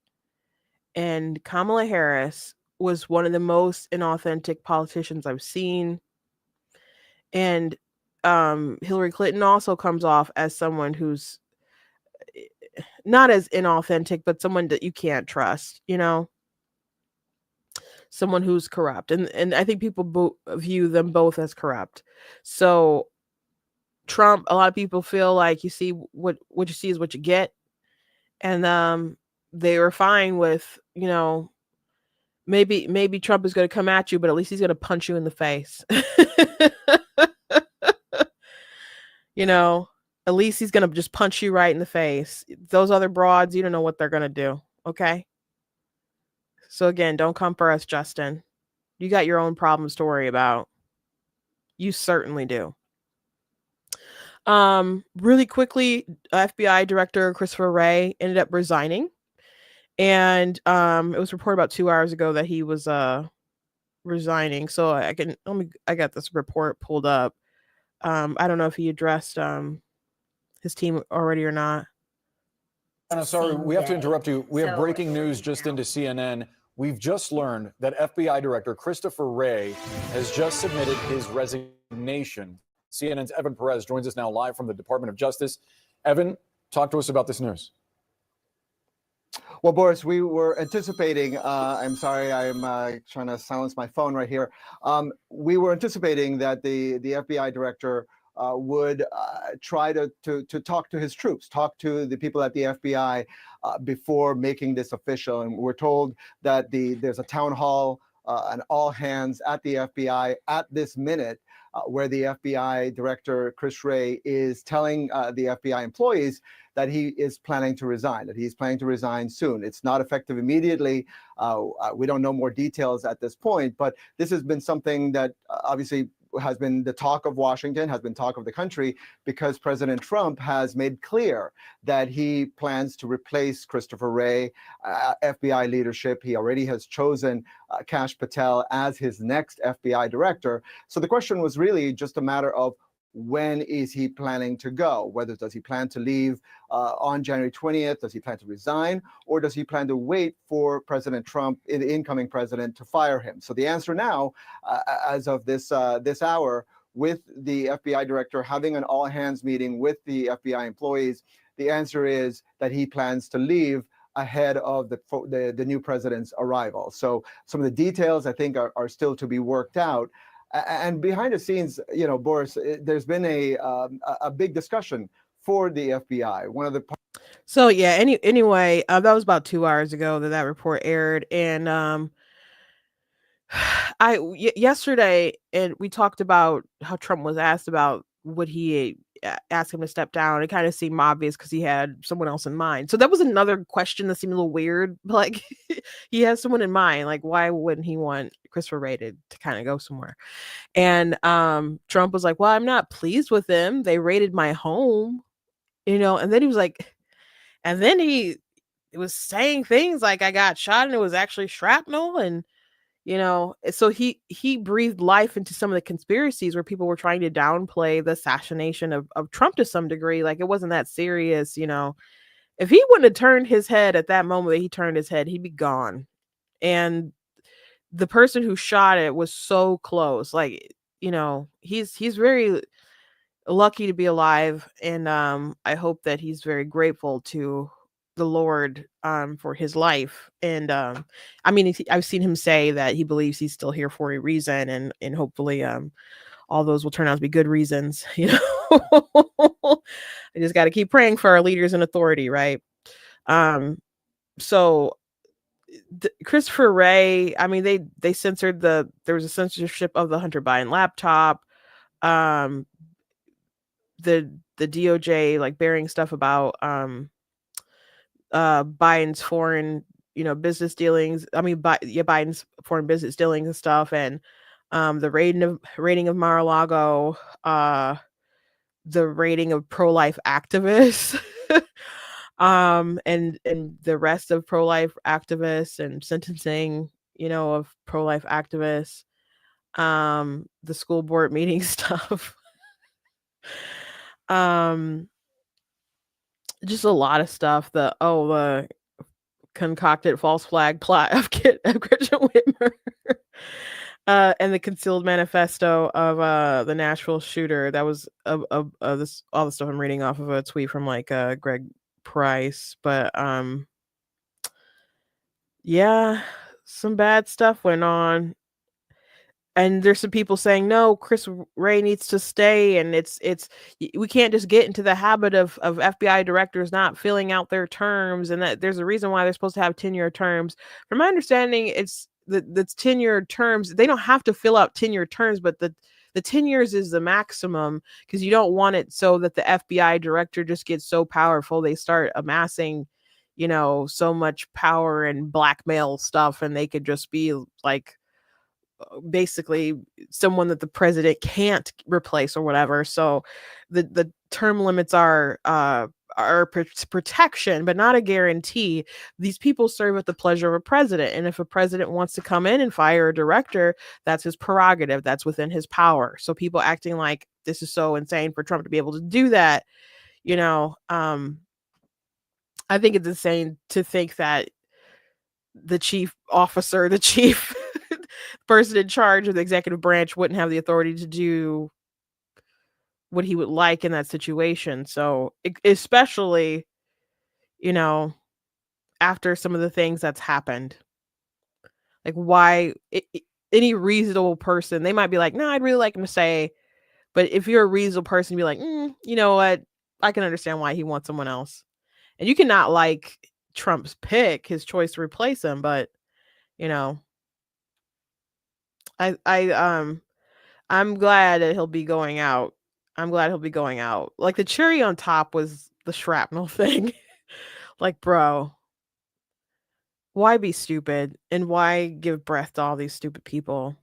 And Kamala Harris was one of the most inauthentic politicians I've seen. And Hillary Clinton also comes off as someone who's not as inauthentic, but someone that you can't trust, someone who's corrupt. And I think people view them both as corrupt. So Trump, a lot of people feel like you see what you see is what you get. And they were fine with, maybe Trump is going to come at you, but at least he's going to punch you in the face. At least he's going to just punch you right in the face. Those other broads, you don't know what they're going to do. Okay. So again, don't come for us, Justin. You got your own problems to worry about. You certainly do. Really quickly, FBI Director Christopher Wray ended up resigning. And it was reported about 2 hours ago that he was resigning. So I got this report pulled up. I don't know if he addressed his team already or not. Anna, sorry, we have to interrupt you. We have breaking news just into CNN. We've just learned that FBI Director Christopher Wray has just submitted his resignation. CNN's Evan Perez joins us now live from the Department of Justice. Evan, talk to us about this news. Well, Boris, we were anticipating, I'm sorry, I'm trying to silence my phone right here. We were anticipating that the FBI director would try to talk to his troops, talk to the people at the FBI before making this official. And we're told that there's a town hall, an all hands at the FBI at this minute, where the FBI director, Chris Wray, is telling the FBI employees that he is planning to resign, that he's planning to resign soon. It's not effective immediately. We don't know more details at this point, but this has been something that obviously has been the talk of Washington, has been talk of the country, because President Trump has made clear that he plans to replace Christopher Wray, FBI leadership. He already has chosen Kash Patel as his next FBI director. So the question was really just a matter of when is he planning to go? Whether does he plan to leave on January 20th? Does he plan to resign? Or does he plan to wait for President Trump, the incoming president, to fire him? So the answer now, as of this hour, with the FBI director having an all-hands meeting with the FBI employees, the answer is that he plans to leave ahead of the new president's arrival. So some of the details, I think, are still to be worked out. And behind the scenes, Boris, there's been a big discussion for the FBI. One of the So yeah. Anyway, that was about 2 hours ago that report aired, and yesterday, and we talked about how Trump was asked about would he ask him to step down. It kind of seemed obvious because he had someone else in mind. So that was another question that seemed a little weird. Like he has someone in mind. Like why wouldn't he want Christopher Wray to kind of go somewhere? And Trump was like, well, I'm not pleased with them. They raided my home, and then he was like, and then he was saying things like I got shot and it was actually shrapnel. And, so he breathed life into some of the conspiracies where people were trying to downplay the assassination of Trump to some degree. Like it wasn't that serious, If he wouldn't have turned his head at that moment that he turned his head, he'd be gone. And the person who shot it was so close. Like, he's very lucky to be alive. And I hope that he's very grateful to the Lord for his life. And I mean, I've seen him say that he believes he's still here for a reason, and hopefully all those will turn out to be good reasons. I just got to keep praying for our leaders in authority, right? So Christopher Wray, I mean, they censored there was a censorship of the Hunter Biden laptop. The DOJ like burying stuff about Biden's foreign business dealings. I mean, Biden's foreign business dealings and stuff, and the rating of Mar-a-Lago, the rating of pro-life activists, and the rest of pro-life activists, and sentencing of pro-life activists, the school board meeting stuff, just a lot of stuff. The concocted false flag plot of Gretchen Whitmer, and the concealed manifesto of the Nashville shooter. That was all the stuff I'm reading off of a tweet from like Greg Price. But yeah, some bad stuff went on. And there's some people saying, no, Chris Wray needs to stay. And we can't just get into the habit of FBI directors not filling out their terms. And that there's a reason why they're supposed to have 10-year terms. From my understanding, it's 10-year terms. They don't have to fill out 10-year terms, but the 10 years is the maximum, because you don't want it so that the FBI director just gets so powerful. They start amassing, so much power and blackmail stuff. And they could just be like, basically someone that the president can't replace or whatever. So the term limits are protection, but not a guarantee. These people serve at the pleasure of a president. And if a president wants to come in and fire a director, that's his prerogative. That's within his power. So people acting like this is so insane for Trump to be able to do that, I think it's insane to think that the chief officer, the chief person in charge of the executive branch wouldn't have the authority to do what he would like in that situation. So especially, after some of the things that's happened, like why any reasonable person, they might be like, no, I'd really like him to stay. But if you're a reasonable person, be like, you know what? I can understand why he wants someone else. And you cannot like Trump's pick, his choice to replace him. But, I'm glad that he'll be going out. Like the cherry on top was the shrapnel thing. Like, bro, why be stupid, and why give breath to all these stupid people?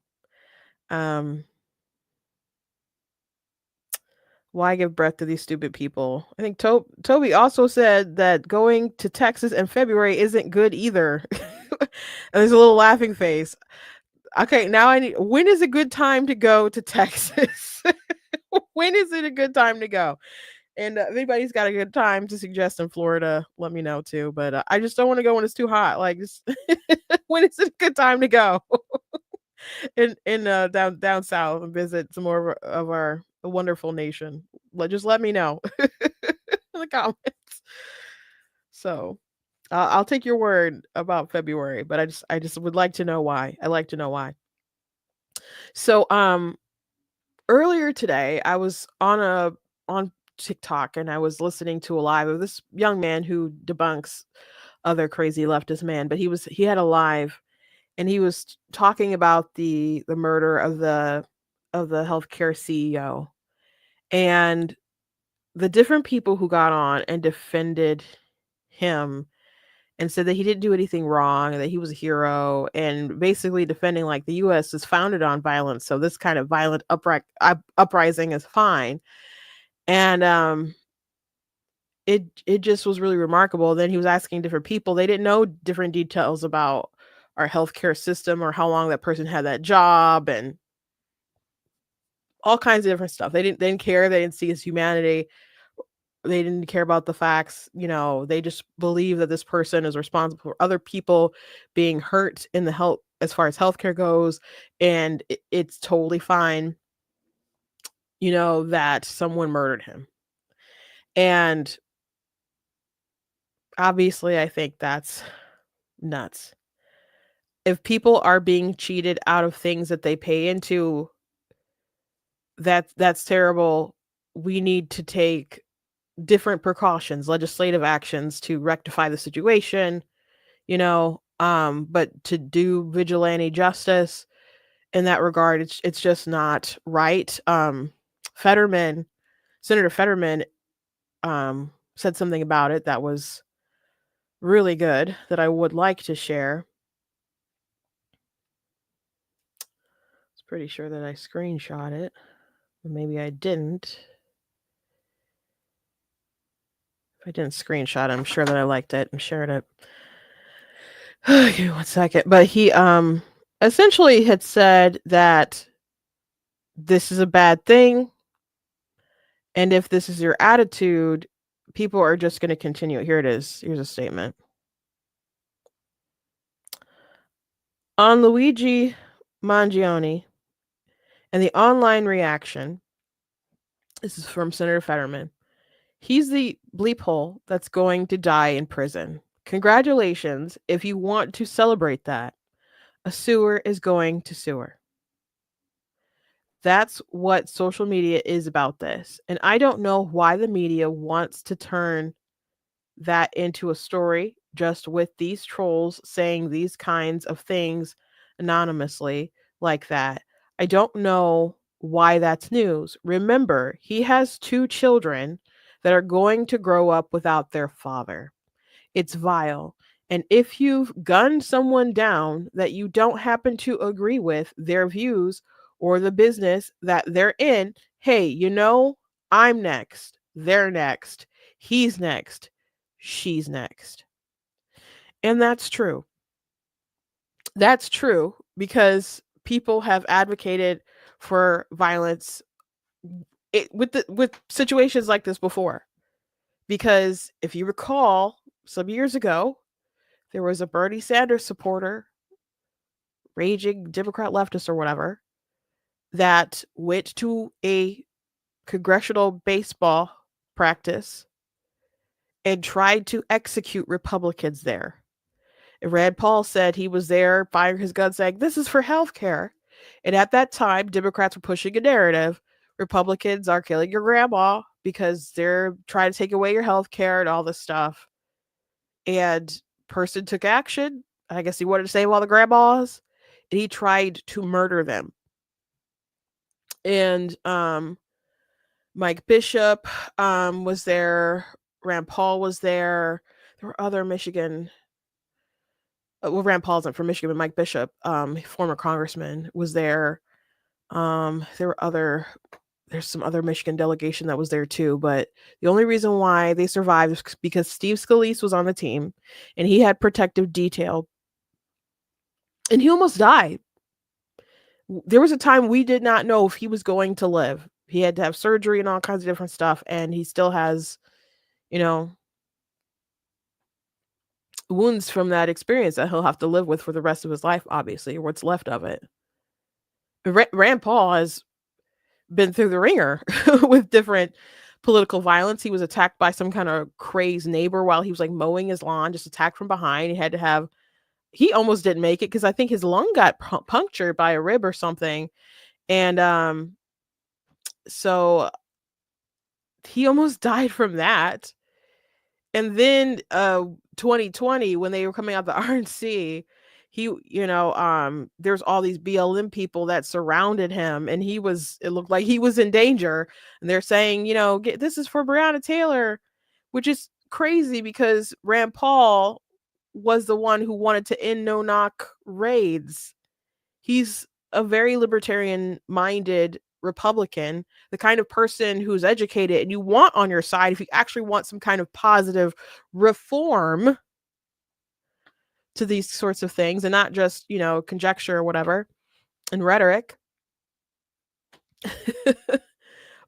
Why give breath to these stupid people? I think Toby also said that going to Texas in February isn't good either. And there's a little laughing face. Okay, now when is a good time to go to Texas? When is it a good time to go? And if anybody's got a good time to suggest in Florida, let me know too. But I just don't want to go when it's too hot. Like, just when is it a good time to go? in down south and visit some more of our wonderful nation. Just let me know in the comments. So I'll take your word about February, but I just would like to know why. I like to know why. So earlier today I was on TikTok and I was listening to a live of this young man who debunks other crazy leftist man, but he had a live and he was talking about the murder of the healthcare CEO and the different people who got on and defended him and said that he didn't do anything wrong and that he was a hero and basically defending like the US is founded on violence, so this kind of violent uprising is fine. And it just was really remarkable. Then he was asking different people, they didn't know different details about our healthcare system or how long that person had that job and all kinds of different stuff. They didn't care, they didn't see his humanity, they didn't care about the facts, they just believe that this person is responsible for other people being hurt in the health as far as healthcare goes, and it's totally fine, that someone murdered him. And obviously I think that's nuts. If people are being cheated out of things that they pay into, that's terrible. We need to take different precautions, legislative actions to rectify the situation, but to do vigilante justice in that regard, it's just not right. Fetterman, Senator Fetterman, said something about it that was really good that I would like to share. I was pretty sure that I screenshot it, but maybe I didn't. If I didn't screenshot it, I'm sure that I liked it and shared it. Give me 1 second. But he essentially had said that this is a bad thing, and if this is your attitude, people are just going to continue. Here it is. Here's a statement. On Luigi Mangione and the online reaction, this is from Senator Fetterman. He's the bleep hole that's going to die in prison. Congratulations if you want to celebrate that. A sewer is going to sewer. That's what social media is about this. And I don't know why the media wants to turn that into a story just with these trolls saying these kinds of things anonymously like that. I don't know why that's news. Remember, he has 2 children that are going to grow up without their father. It's vile. And if you've gunned someone down that you don't happen to agree with their views or the business that they're in, hey, I'm next. They're next. He's next. She's next. And that's true. That's true because people have advocated for violence with situations like this before. Because if you recall, some years ago, there was a Bernie Sanders supporter, raging Democrat leftist or whatever, that went to a congressional baseball practice and tried to execute Republicans there. And Rand Paul said he was there firing his gun saying, this is for healthcare. And at that time, Democrats were pushing a narrative. Republicans are killing your grandma because they're trying to take away your healthcare and all this stuff. And person took action. I guess he wanted to save all the grandmas. And he tried to murder them. And Mike Bishop was there. Rand Paul was there. There were other Michigan. Well, Rand Paul isn't from Michigan, but Mike Bishop, former congressman, was there. There were other there's some other Michigan delegation that was there too, but the only reason why they survived is because Steve Scalise was on the team and he had protective detail. And he almost died. There was a time we did not know if he was going to live. He had to have surgery and all kinds of different stuff, and he still has, you know, wounds from that experience that he'll have to live with for the rest of his life, obviously, or what's left of it. Rand Paul has been through the ringer with different political violence. He was attacked by some kind of crazed neighbor while he was like mowing his lawn, just attacked from behind. He almost didn't make it because I think his lung got punctured by a rib or something. And so he almost died from that. And then 2020, when they were coming out the RNC, there's all these BLM people that surrounded him, and it looked like he was in danger. And they're saying, this is for Breonna Taylor, which is crazy because Rand Paul was the one who wanted to end no-knock raids. He's a very libertarian-minded Republican, the kind of person who's educated and you want on your side if you actually want some kind of positive reform to these sorts of things and not just, conjecture or whatever and rhetoric.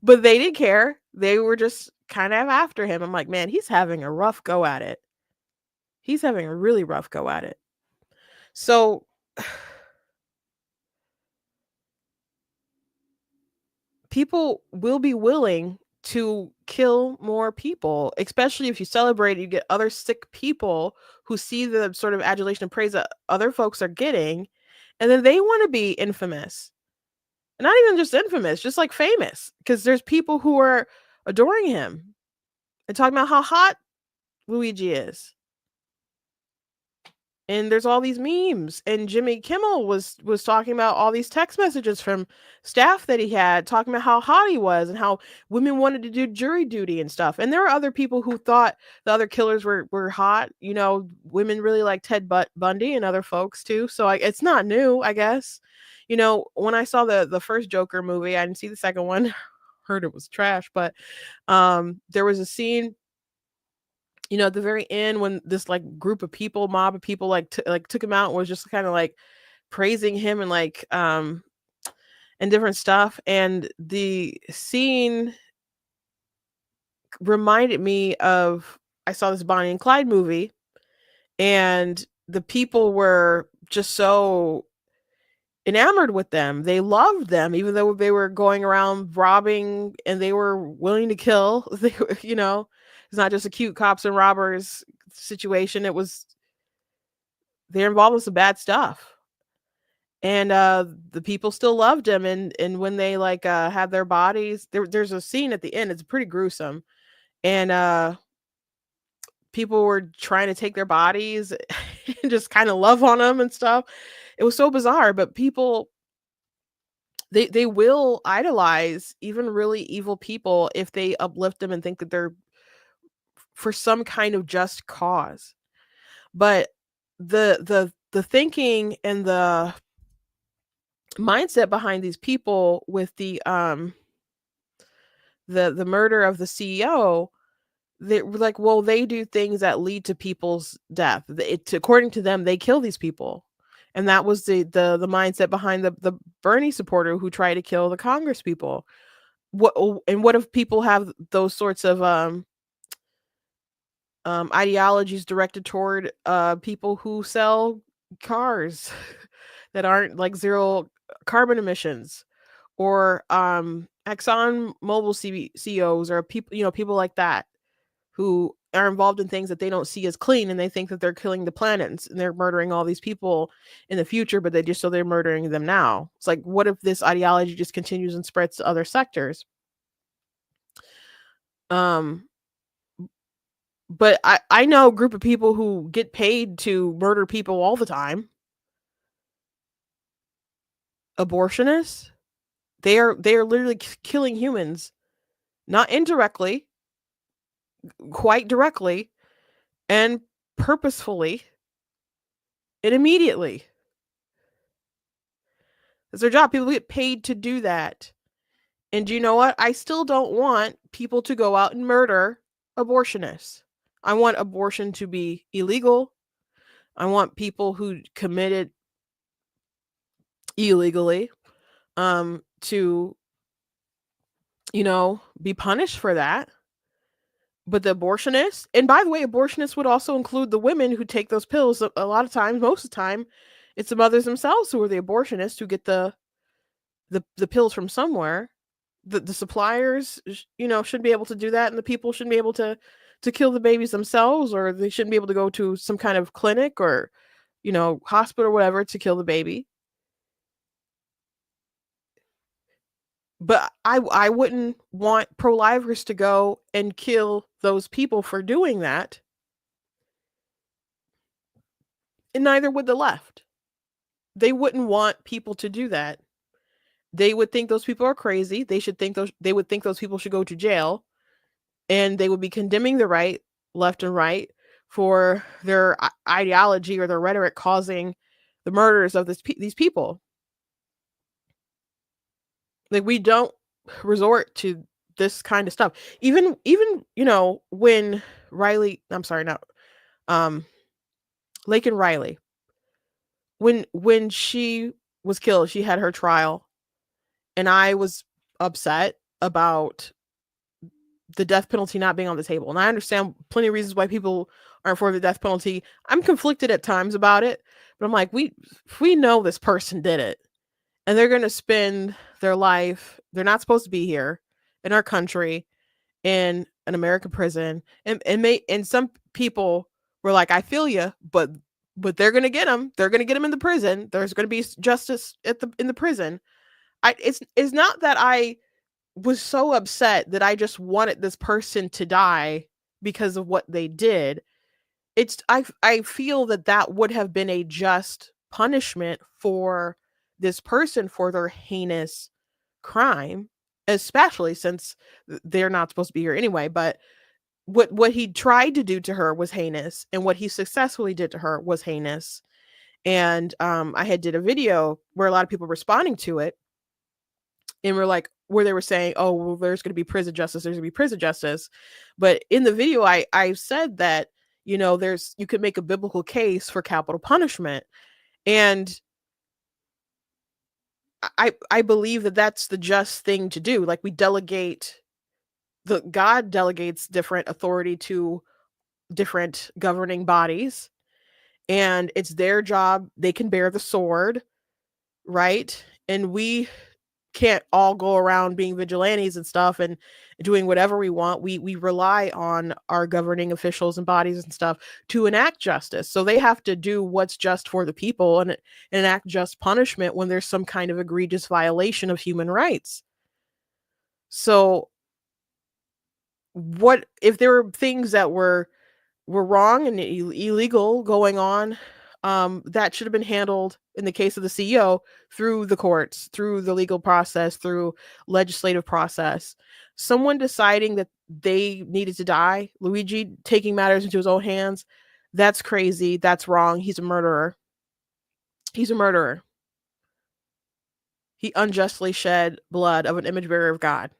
But they didn't care. They were just kind of after him. I'm like, man, he's having a rough go at it. He's having a really rough go at it. So people will be willing to kill more people, especially if you celebrate, you get other sick people who see the sort of adulation and praise that other folks are getting, and then they want to be infamous. And not even just infamous, just like famous, because there's people who are adoring him and talking about how hot Luigi is. And there's all these memes, and Jimmy Kimmel was talking about all these text messages from staff that he had talking about how hot he was and how women wanted to do jury duty and stuff. And there were other people who thought the other killers were hot. Women really like Ted Bundy and other folks too. So it's not new, I guess. When I saw the first Joker movie, I didn't see the second one. Heard it was trash, but there was a scene at the very end when this like mob of people took him out and was just kind of like praising him and and different stuff. And the scene reminded me of, I saw this Bonnie and Clyde movie, and the people were just so enamored with them. They loved them, even though they were going around robbing and they were willing to kill. It's not just a cute cops and robbers situation. They're involved with some bad stuff. And the people still loved him. And when they had their bodies, there's a scene at the end. It's pretty gruesome. And people were trying to take their bodies and just kind of love on them and stuff. It was so bizarre, but people, they will idolize even really evil people if they uplift them and think that they're for some kind of just cause. But the thinking and the mindset behind these people with the murder of the CEO, they were like, well, they do things that lead to people's death. According to them, they kill these people. And that was the mindset behind the Bernie supporter who tried to kill the Congress people. What if people have those sorts of ideologies directed toward people who sell cars that aren't like zero carbon emissions, or Exxon Mobil CEOs, or people like that who are involved in things that they don't see as clean, and they think that they're killing the planet and they're murdering all these people in the future, but they're murdering them now. It's like, what if this ideology just continues and spreads to other sectors? But I know a group of people who get paid to murder people all the time. Abortionists. They are literally killing humans, not indirectly, quite directly, and purposefully, and immediately. It's their job. People get paid to do that. And do you know what? I still don't want people to go out and murder abortionists. I want abortion to be illegal. I want people who committed illegally to, be punished for that. But the abortionists, and by the way, abortionists would also include the women who take those pills. A lot of times, most of the time, it's the mothers themselves who are the abortionists who get the pills from somewhere. The suppliers, shouldn't be able to do that, and the people shouldn't be able to kill the babies themselves, or they shouldn't be able to go to some kind of clinic or, hospital or whatever to kill the baby. But I wouldn't want pro-lifers to go and kill those people for doing that. And neither would the left. They wouldn't want people to do that. They would think those people are crazy. They would think those people should go to jail, and they would be condemning the right, left and right, for their ideology or their rhetoric causing the murders of these people. Like, we don't resort to this kind of stuff. Even when Laken Riley, when she was killed, she had her trial, and I was upset about the death penalty not being on the table. And I understand plenty of reasons why people aren't for the death penalty. I'm conflicted at times about it, but I'm like, we know this person did it, and they're going to spend their life, they're not supposed to be here in our country, in an American prison. And some people were like, I feel you, but they're going to get them. They're going to get them in the prison. There's going to be justice in the prison. It's not that I was so upset that I just wanted this person to die because of what they did. I feel that would have been a just punishment for this person for their heinous crime, especially since they're not supposed to be here anyway. But what he tried to do to her was heinous, and what he successfully did to her was heinous. And I did a video where a lot of people were responding to it, and where they were saying, oh, well, there's going to be prison justice. There's going to be prison justice. But in the video, I said that, you could make a biblical case for capital punishment. And I believe that that's the just thing to do. Like, God delegates different authority to different governing bodies, and it's their job. They can bear the sword, right? And we can't all go around being vigilantes and stuff and doing whatever we want. We rely on our governing officials and bodies and stuff to enact justice. So they have to do what's just for the people and enact just punishment when there's some kind of egregious violation of human rights. So what if there were things that were wrong and illegal going on, that should have been handled in the case of the CEO through the courts, through the legal process, through legislative process. Someone deciding that they needed to die, Luigi taking matters into his own hands, that's crazy. That's wrong. He's a murderer. He's a murderer. He unjustly shed blood of an image bearer of God.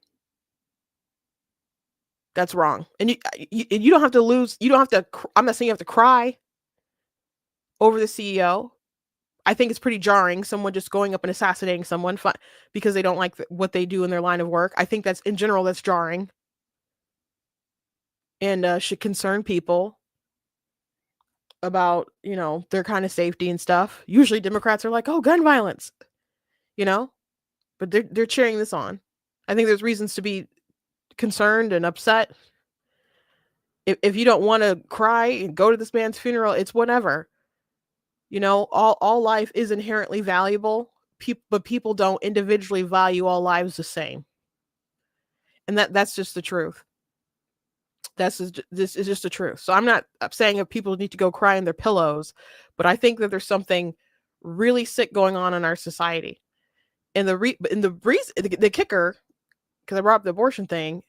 That's wrong. And you don't have to lose. You don't have to. I'm not saying you have to cry over the CEO. I think it's pretty jarring. Someone just going up and assassinating someone because they don't like what they do in their line of work. I think that's, in general, that's jarring, and should concern people about, their kind of safety and stuff. Usually Democrats are like, oh, gun violence, but they're cheering this on. I think there's reasons to be concerned and upset. If you don't want to cry and go to this man's funeral, it's whatever. All life is inherently valuable, but people don't individually value all lives the same. And that's just the truth. This is just the truth. So I'm not saying that people need to go cry in their pillows, but I think that there's something really sick going on in our society. And the kicker, because I brought up the abortion thing,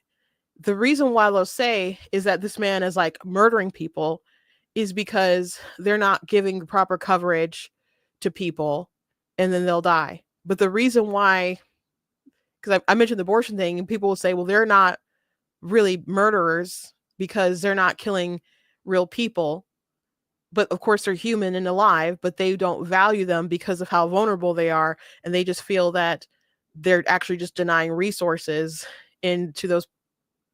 the reason why they'll say is that this man is like murdering people is because they're not giving the proper coverage to people, and then they'll die. But the reason why because I mentioned the abortion thing, and people will say, well, they're not really murderers because they're not killing real people. But of course they're human and alive, but they don't value them because of how vulnerable they are. And they just feel that they're actually just denying resources into those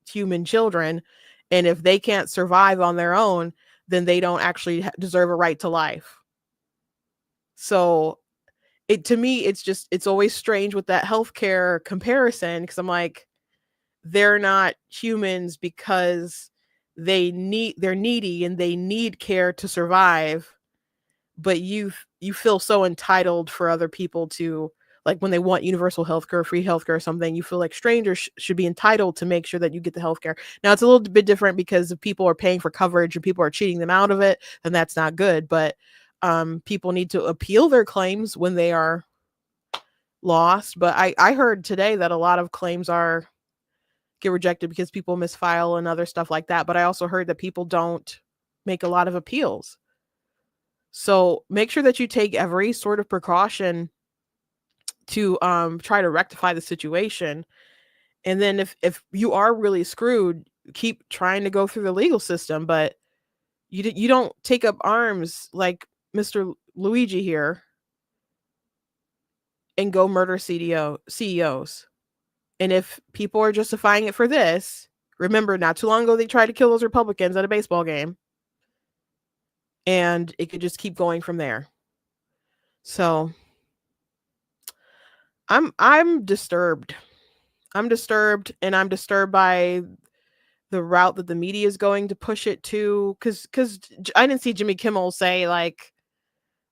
human children. And if they can't survive on their own, then they don't actually deserve a right to life. So to me, it's always strange with that healthcare comparison, because I'm like, they're not humans because they're needy and they need care to survive. But you feel so entitled for other people to, like, when they want universal healthcare, free healthcare or something, you feel like strangers should be entitled to make sure that you get the healthcare. Now it's a little bit different because if people are paying for coverage and people are cheating them out of it, then that's not good. But people need to appeal their claims when they are lost. But I heard today that a lot of claims get rejected because people misfile and other stuff like that. But I also heard that people don't make a lot of appeals. So make sure that you take every sort of precaution to try to rectify the situation. And then if you are really screwed, keep trying to go through the legal system, but you don't take up arms like Mr. Luigi here and go murder CEOs. And if people are justifying it for this, remember, not too long ago they tried to kill those Republicans at a baseball game. And it could just keep going from there. So I'm disturbed. I'm disturbed, and I'm disturbed by the route that the media is going to push it to. Because I didn't see Jimmy Kimmel say, like,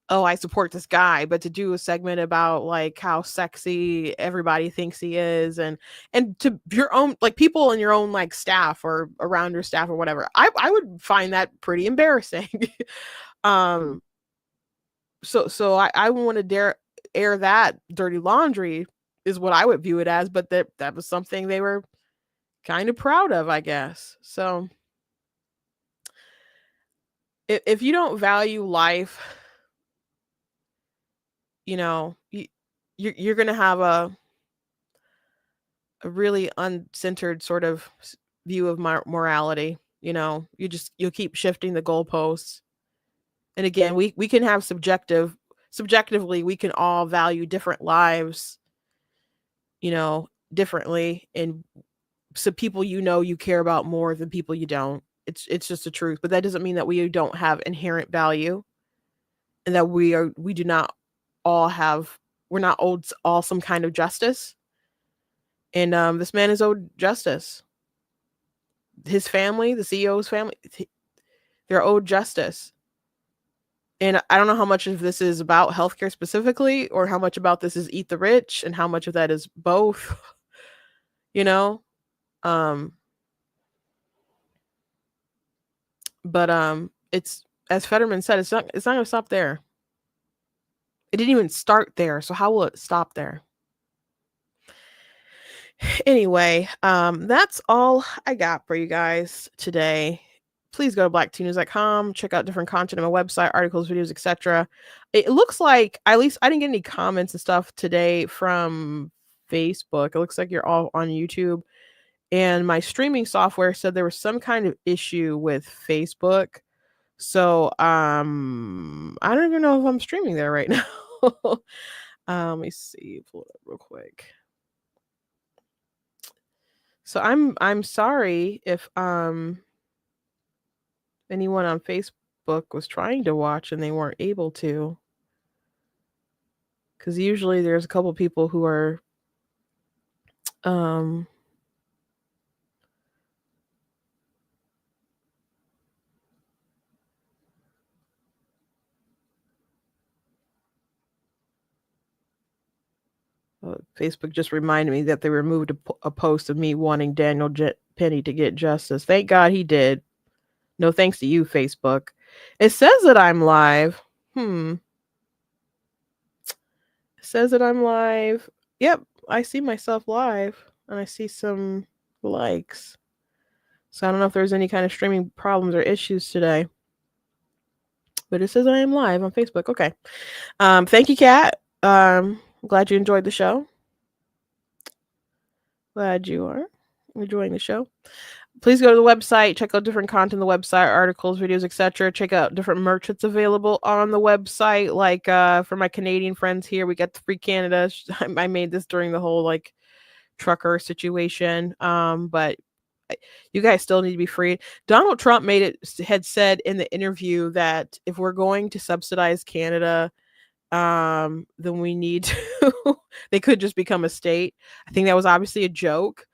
oh, I support this guy, but to do a segment about like how sexy everybody thinks he is, and to your own, like, people in your own like staff or around your staff or whatever, I would find that pretty embarrassing. So I want to dare air that dirty laundry is what I would view it as, but that was something they were kind of proud of, I guess. So if you don't value life, you're going to have a really uncentered sort of view of morality. You'll keep shifting the goalposts. And again, we can have subjectively, we can all value different lives, differently. And so people, you care about more than people you don't. It's just the truth. But that doesn't mean that we don't have inherent value, and that we're not owed all some kind of justice. And this man is owed justice. His family, the CEO's family, they're owed justice. And I don't know how much of this is about healthcare specifically, or how much about this is eat the rich, and how much of that is both. But it's, as Fetterman said, it's not going to stop there. It didn't even start there, so how will it stop there? Anyway, that's all I got for you guys today. Please go to blacktnews.com, check out different content on my website, articles, videos, etc. It looks like, at least I didn't get any comments and stuff today from Facebook. It looks like you're all on YouTube. And my streaming software said there was some kind of issue with Facebook. So I don't even know if I'm streaming there right now. Let me see, pull it up real quick. So I'm sorry if anyone on Facebook was trying to watch and they weren't able to, because usually there's a couple people who are Facebook just reminded me that they removed a post of me wanting Daniel Penny to get justice. Thank God he did. No thanks to you, Facebook. It says that I'm live. It says that I'm live. Yep, I see myself live, and I see some likes. So I don't know if there's any kind of streaming problems or issues today. But it says I am live on Facebook. Okay. Thank you, Kat. Glad you enjoyed the show. Glad you are enjoying the show. Please go to the website, check out different content on the website, articles, videos, etc. Check out different merch that's available on the website. Like for my Canadian friends here, we got the Free Canada. I made this during the whole like trucker situation. But you guys still need to be freed. Donald Trump had said in the interview that if we're going to subsidize Canada, then we need to they could just become a state. I think that was obviously a joke.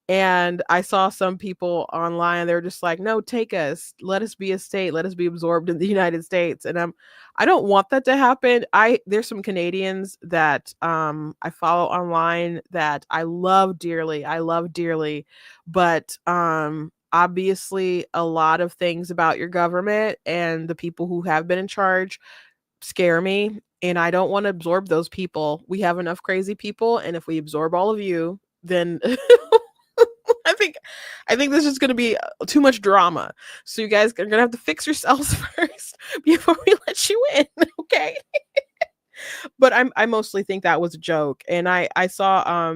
And I saw some people online, they're just like, no, take us, let us be a state, let us be absorbed in the United States. And I don't want that to happen. There's some Canadians that I follow online that I love dearly, but obviously a lot of things about your government and the people who have been in charge scare me, and I don't want to absorb those people. We have enough crazy people, and if we absorb all of you, then I think this is going to be too much drama. So you guys are going to have to fix yourselves first before we let you in, okay? But I mostly think that was a joke, and I saw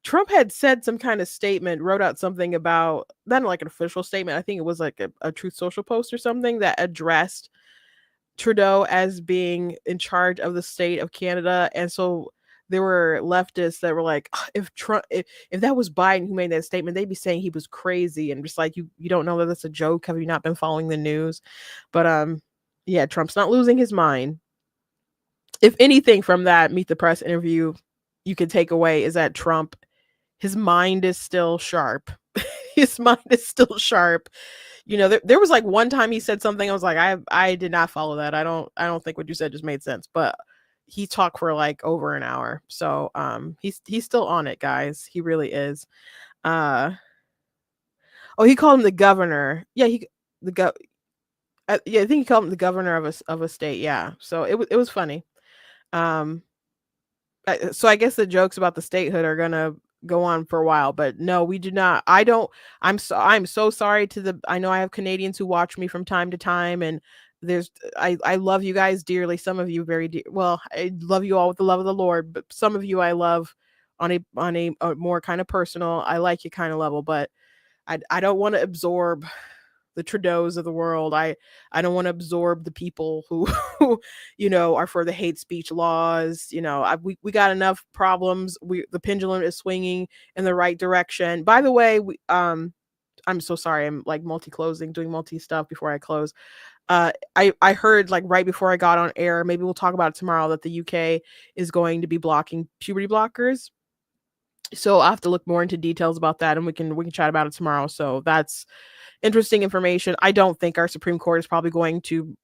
Trump had said some kind of statement, wrote out something about, not like an official statement, I think it was like a Truth Social post or something that addressed Trudeau as being in charge of the state of Canada. And so there were leftists that were like, if that was Biden who made that statement, they'd be saying he was crazy, and just like, you don't know that that's a joke. Have you not been following the news? But yeah, Trump's not losing his mind. If anything from that Meet the Press interview you can take away is that Trump, his mind is still sharp. His mind is still sharp. You know, there was like one time he said something, I was like, I did not follow that. I don't think what you said just made sense. But he talked for like over an hour. So he's still on it, guys. He really is. Oh, he called him the governor. Yeah, yeah, I think he called him the governor of a state. Yeah. So it was funny. So I guess the jokes about the statehood are gonna go on for a while, but no, we do not. I'm so sorry I know I have Canadians who watch me from time to time, and I love you guys dearly. Some of you very dear. Well, I love you all with the love of the Lord, but some of you I love on a more kind of personal, I like you kind of level. But I don't want to absorb the Trudeaus of the world. I don't want to absorb the people who are for the hate speech laws. We got enough problems. The pendulum is swinging in the right direction. By the way, I'm so sorry. I'm like doing multi stuff before I close. I heard like right before I got on air, maybe we'll talk about it tomorrow, that the UK is going to be blocking puberty blockers. So I'll have to look more into details about that, and we can chat about it tomorrow. So that's interesting information. I don't think our Supreme Court is probably going to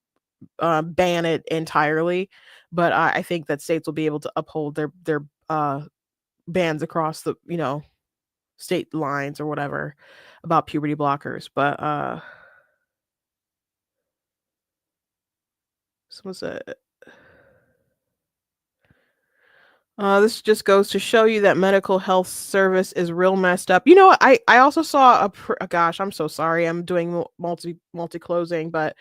ban it entirely, but I think that states will be able to uphold their bans across the state lines or whatever about puberty blockers. But someone said, this just goes to show you that medical health service is real messed up. I also saw gosh, I'm so sorry. I'm doing multi closing, but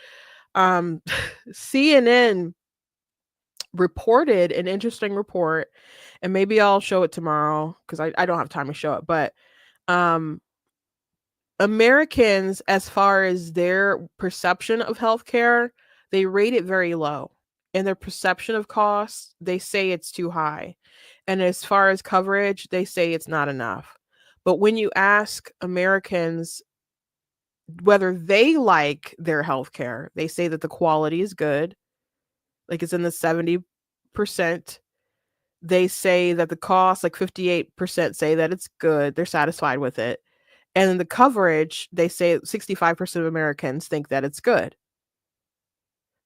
CNN reported an interesting report, and maybe I'll show it tomorrow because I don't have time to show it. But Americans, as far as their perception of healthcare, they rate it very low. And their perception of costs, they say it's too high. And as far as coverage, they say it's not enough. But when you ask Americans whether they like their healthcare, they say that the quality is good. Like it's in the 70%. They say that the cost, like 58% say that it's good. They're satisfied with it. And then the coverage, they say 65% of Americans think that it's good.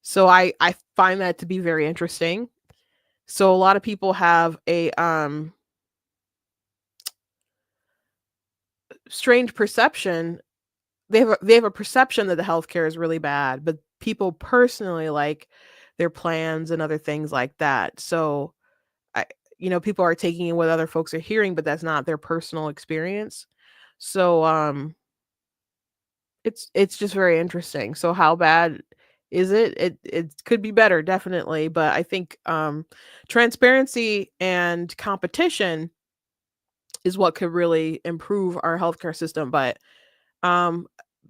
So I find that to be very interesting. So a lot of people have a strange perception. They have a perception that the healthcare is really bad, but people personally like their plans and other things like that. So people are taking in what other folks are hearing, but that's not their personal experience. So it's just very interesting. So how bad is it? It could be better, definitely, but I think transparency and competition is what could really improve our healthcare system. But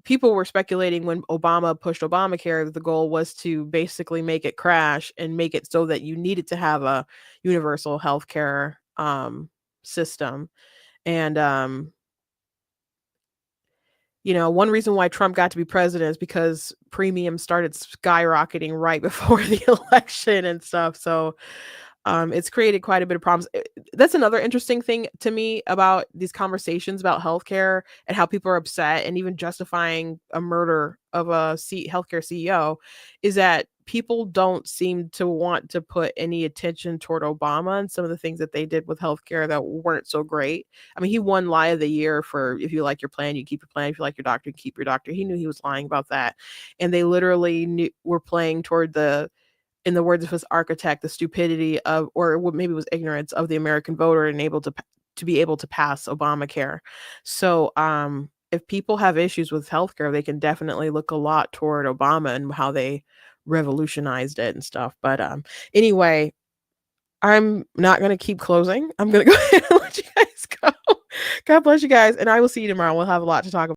people were speculating when Obama pushed Obamacare that the goal was to basically make it crash and make it so that you needed to have a universal healthcare system. And one reason why Trump got to be president is because premiums started skyrocketing right before the election and stuff. So it's created quite a bit of problems. That's another interesting thing to me about these conversations about healthcare and how people are upset and even justifying a murder of a healthcare CEO is that people don't seem to want to put any attention toward Obama and some of the things that they did with healthcare that weren't so great. I mean, he won Lie of the Year for if you like your plan, you keep your plan. If you like your doctor, you keep your doctor. He knew he was lying about that. And they literally were playing toward in the words of his architect, the stupidity of, or maybe it was ignorance of the American voter and able to be able to pass Obamacare. So if people have issues with healthcare, they can definitely look a lot toward Obama and how they revolutionized it and stuff. But anyway, I'm not going to keep closing. I'm going to go ahead and let you guys go. God bless you guys. And I will see you tomorrow. We'll have a lot to talk about.